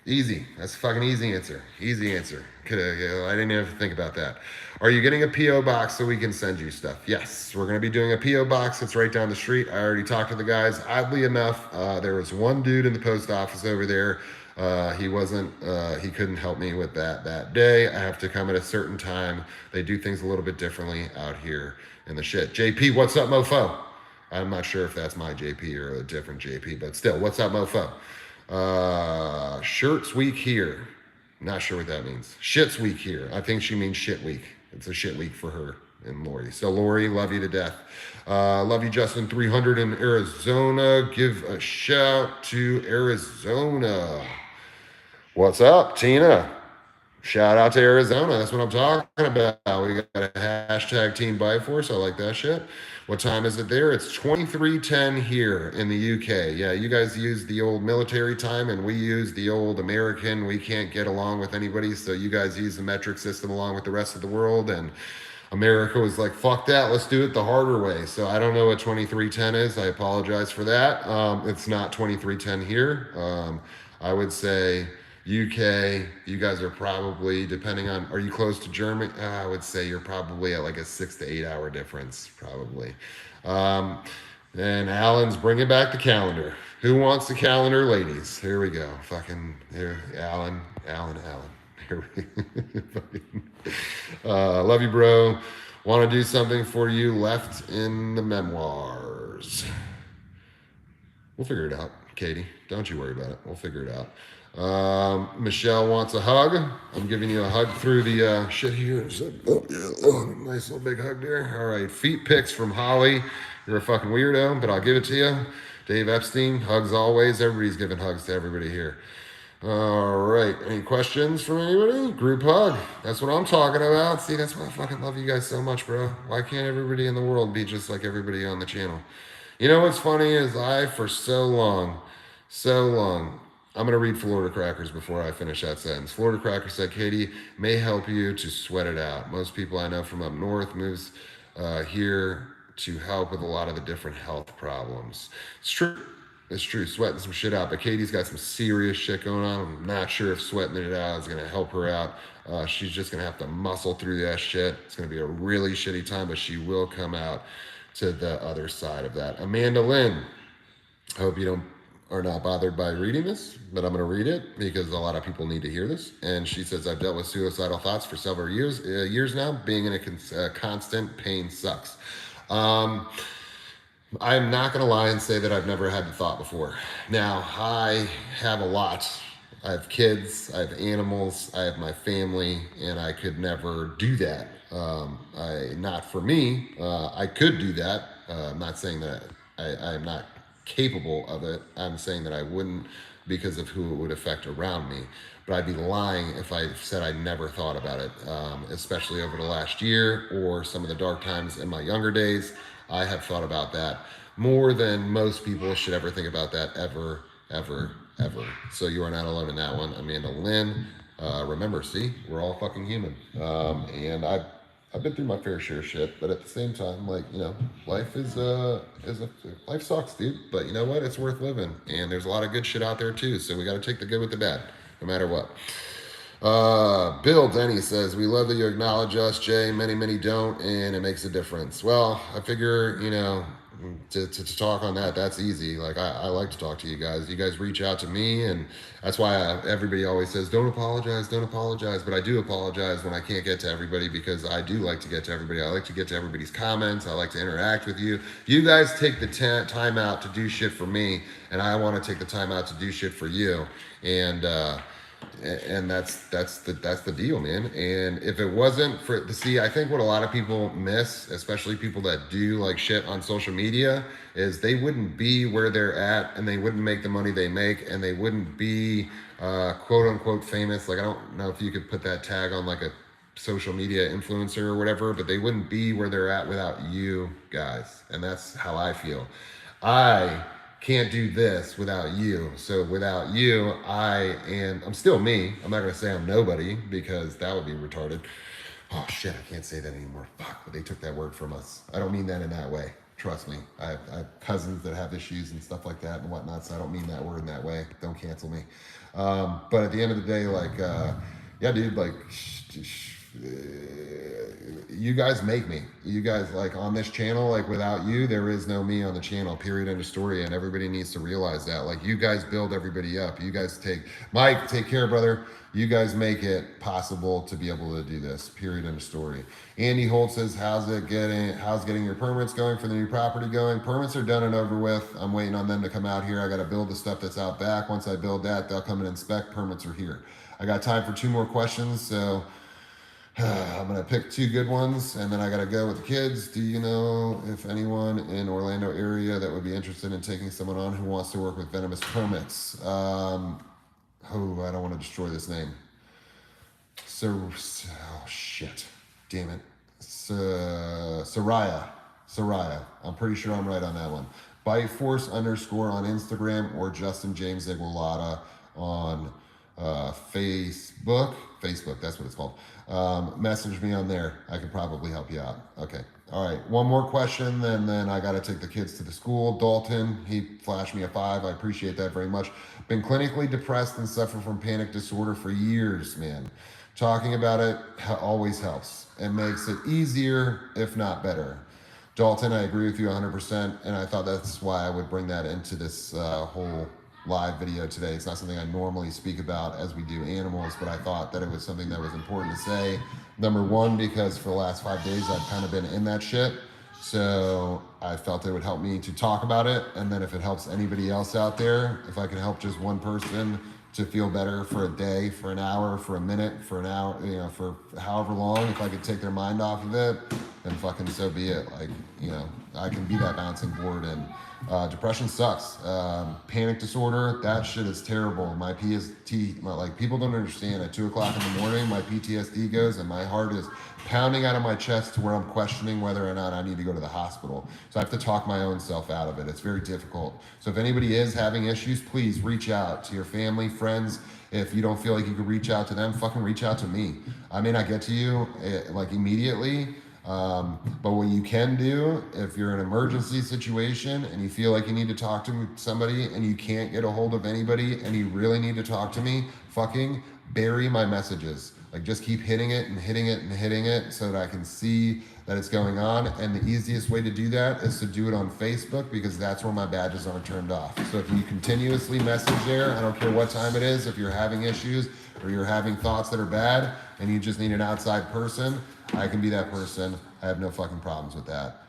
Easy. That's a fucking easy answer. Easy answer. I didn't even have to think about that. Are you getting a P.O. box so we can send you stuff? Yes. We're going to be doing a P.O. box. It's right down the street. I already talked to the guys. Oddly enough, there was one dude in the post office over there. He couldn't help me with that day. I have to come at a certain time. They do things a little bit differently out here in the shit. JP, what's up, mofo? I'm not sure if that's my JP or a different JP, but still, what's up, mofo? Shirts week here. Not sure what that means. Shit's week here. I think she means shit week. It's a shit week for her and Lori. So Lori, love you to death. Love you, Justin. 300 in Arizona. Give a shout to Arizona. What's up, Tina? Shout out to Arizona. That's what I'm talking about. We got a hashtag Team Bioforce. I like that shit. What time is it there? It's 23:10 here in the UK. Yeah, you guys use the old military time and we use the old American. We can't get along with anybody, so you guys use the metric system along with the rest of the world. And America was like, fuck that, let's do it the harder way. So I don't know what 23:10 is. I apologize for that. It's not 23:10 here. I would say UK, you guys are probably, depending on, are you close to Germany? I would say you're probably at like a 6 to 8 hour difference, probably. And Alan's bringing back the calendar. Who wants the calendar, ladies? Here we go. Fucking, here, Alan. Here we love you, bro. Want to do something for you left in the memoirs. We'll figure it out, Katie. Don't you worry about it. We'll figure it out. Michelle wants a hug. I'm giving you a hug through the shit here. Nice little big hug there. All right, feet pics from Holly. You're a fucking weirdo, but I'll give it to you. Dave Epstein, hugs always. Everybody's giving hugs to everybody here. All right, any questions from anybody? Group hug. That's what I'm talking about. See, that's why I fucking love you guys so much, bro. Why can't everybody in the world be just like everybody on the channel? You know what's funny is for so long, I'm going to read Florida Crackers before I finish that sentence. Florida Cracker said, Katie, may help you to sweat it out. Most people I know from up north moves here to help with a lot of the different health problems. It's true. It's true. Sweating some shit out. But Katie's got some serious shit going on. I'm not sure if sweating it out is going to help her out. She's just going to have to muscle through that shit. It's going to be a really shitty time, but she will come out to the other side of that. Amanda Lynn, I hope you are not bothered by reading this, but I'm going to read it because a lot of people need to hear this. And she says, I've dealt with suicidal thoughts for several years now. Being in a constant pain sucks. I'm not going to lie and say that I've never had the thought before. Now, I have a lot. I have kids, I have animals, I have my family, and I could never do that. Not for me. I could do that. I'm not saying that I'm not capable of it. I'm saying that I wouldn't because of who it would affect around me. But I'd be lying if I said I never thought about it, especially over the last year or some of the dark times in my younger days. I have thought about that more than most people should ever think about that ever. So you are not alone in that one, Amanda Lynn. Remember, see, we're all fucking human. And I've been through my fair share of shit, but at the same time, like, you know, life life sucks, dude. But you know what? It's worth living. And there's a lot of good shit out there too. So we got to take the good with the bad, no matter what. Bill Denny says, we love that you acknowledge us, Jay. Many don't, and it makes a difference. Well, I figure, you know, to talk on that, that's easy. Like I like to talk to you guys. You guys reach out to me, and that's why everybody always says don't apologize, don't apologize. But I do apologize when I can't get to everybody, because I do like to get to everybody. I like to get to everybody's comments. I like to interact with you. You guys take the time out to do shit for me, and I want to take the time out to do shit for you. And that's the deal, man. And if it wasn't for I think what a lot of people miss, especially people that do like shit on social media, is they wouldn't be where they're at, and they wouldn't make the money they make, and they wouldn't be quote unquote famous. Like, I don't know if you could put that tag on like a social media influencer or whatever, but they wouldn't be where they're at without you guys. And that's how I feel. I can't do this without you. So without you, I'm still me. I'm not going to say I'm nobody, because that would be retarded. Oh shit, I can't say that anymore. Fuck, but they took that word from us. I don't mean that in that way. Trust me. I have cousins that have issues and stuff like that and whatnot, so I don't mean that word in that way. Don't cancel me. But at the end of the day, like, yeah, dude, like, you guys make me. You guys, like, on this channel, like, without you, there is no me on the channel, period, end of story. And everybody needs to realize that. Like, you guys build everybody up. You guys Mike, take care, brother. You guys make it possible to be able to do this, period, end of story. Andy Holt says, how's getting your permits going for the new property going? Permits are done and over with. I'm waiting on them to come out here. I got to build the stuff that's out back. Once I build that, they'll come and inspect. Permits are here. I got time for 2 more questions, so I'm going to pick 2 good ones, and then I got to go with the kids. Do you know if anyone in Orlando area that would be interested in taking someone on who wants to work with venomous permits? I don't want to destroy this name. Oh shit. Damn it. Soraya. I'm pretty sure I'm right on that one. Biteforce _ on Instagram, or Justin James Igualada on Facebook. That's what it's called. Message me on there. I could probably help you out. Okay. All right. One more question, and then I got to take the kids to the school. Dalton, he flashed me a 5. I appreciate that very much. Been clinically depressed and suffer from panic disorder for years, man. Talking about it always helps. It makes it easier, if not better. Dalton, I agree with you 100%, and I thought that's why I would bring that into this whole live video today. It's not something I normally speak about as we do animals, but I thought that it was something that was important to say. Number one, because for the last 5 days I've kind of been in that shit, so I felt it would help me to talk about it. And then if it helps anybody else out there, if I can help just one person to feel better for a day, for an hour, for a minute, for an hour, for however long, if I could take their mind off of it, then fucking so be it. Like, I can be that bouncing board. And depression sucks. Panic disorder, that shit is terrible. My PTSD, people don't understand. At 2 o'clock in the morning, my PTSD goes, and my heart is pounding out of my chest to where I'm questioning whether or not I need to go to the hospital. So I have to talk my own self out of it. It's very difficult. So if anybody is having issues, please reach out to your family, friends. If you don't feel like you can reach out to them, fucking reach out to me. I may not get to you like immediately, but what you can do, if you're in an emergency situation and you feel like you need to talk to somebody and you can't get a hold of anybody and you really need to talk to me, fucking bury my messages. Like, just keep hitting it and hitting it and hitting it so that I can see that it's going on. And the easiest way to do that is to do it on Facebook, because that's where my badges aren't turned off. So if you continuously message there, I don't care what time it is, if you're having issues or you're having thoughts that are bad and you just need an outside person, I can be that person. I have no fucking problems with that.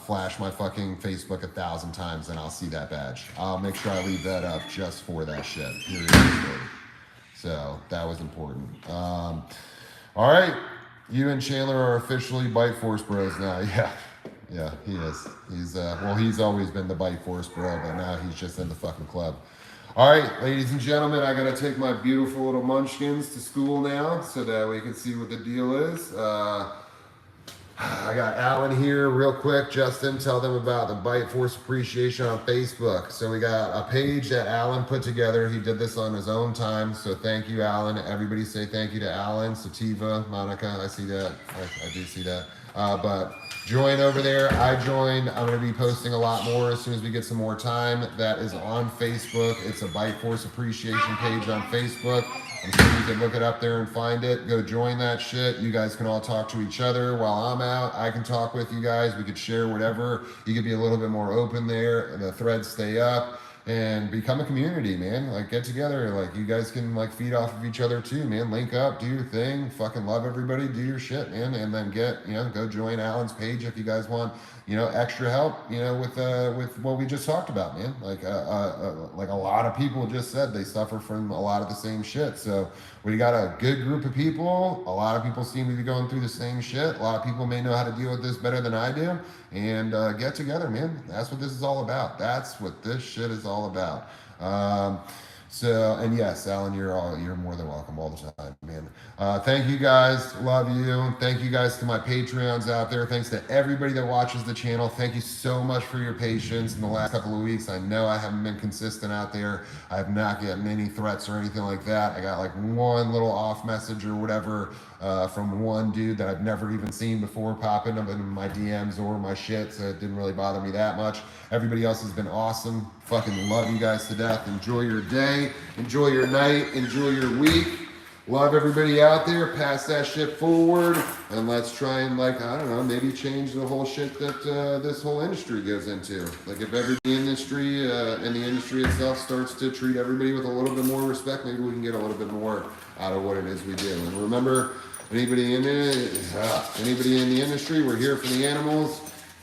Flash my fucking Facebook 1,000 times and I'll see that badge. I'll make sure I leave that up just for that shit. Period. So that was important. All right. You and Chandler are officially Biteforce bros now. Yeah, he is. He's always been the Biteforce bro, but now he's just in the fucking club. All right, ladies and gentlemen, I gotta take my beautiful little munchkins to school now so that we can see what the deal is. I got Alan here real quick. Justin, tell them about the Biteforce Appreciation on Facebook. So we got a page that Alan put together. He did this on his own time. So thank you, Alan. Everybody say thank you to Alan, Sativa, Monica. I see that. I do see that. But Join over there. I joined. I'm going to be posting a lot more as soon as we get some more time. That is on Facebook. It's a Bite Force Appreciation page on Facebook. I'm sure you can look it up there and find it. Go join that shit. You guys can all talk to each other while I'm out. I can talk with you guys. We could share whatever. You could be a little bit more open there, and the threads stay up. And become a community, man. Like, get together. Like, you guys can like feed off of each other too, man. Link up, do your thing, fucking love everybody, do your shit, man. And then get, go join Alan's page if you guys want, extra help, with what we just talked about, man. Like a lot of people just said they suffer from a lot of the same shit. So we got a good group of people. A lot of people seem to be going through the same shit. A lot of people may know how to deal with this better than I do. And get together, man. That's what this is all about. That's what this shit is all about. And yes, Alan, you're more than welcome all the time, man. Thank you guys. Love you. Thank you guys to my Patreons out there. Thanks to everybody that watches the channel. Thank you so much for your patience in the last couple of weeks. I know I haven't been consistent out there. I have not gotten any threats or anything like that. I got like one little off message or whatever from one dude that I've never even seen before popping up in my DMs or my shit, so it didn't really bother me that much. Everybody else has been awesome. Fucking love you guys to death. Enjoy your day. Enjoy your night. Enjoy your week. Love everybody out there. Pass that shit forward. And let's try and, maybe change the whole shit that this whole industry goes into. Like, if every industry and the industry itself starts to treat everybody with a little bit more respect, maybe we can get a little bit more out of what it is we do. And remember, anybody in the industry, we're here for the animals.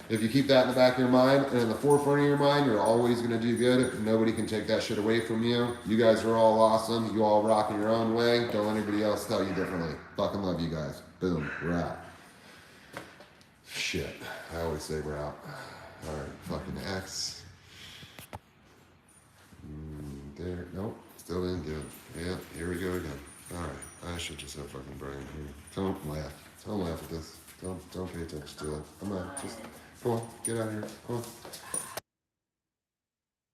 If you keep that in the back of your mind and in the forefront of your mind, you're always going to do good. Nobody can take that shit away from you. You guys are all awesome. You all rock in your own way. Don't let anybody else tell you differently. Fucking love you guys. Boom. We're out. Shit. I always say we're out. All right. Fucking X. There. Nope. Still didn't do it. Yeah. Here we go again. All right. I should just have fucking Brian here. Don't laugh. Don't laugh at this. Don't pay attention to it. I'm not. Just... Come on, get out of here. Come on.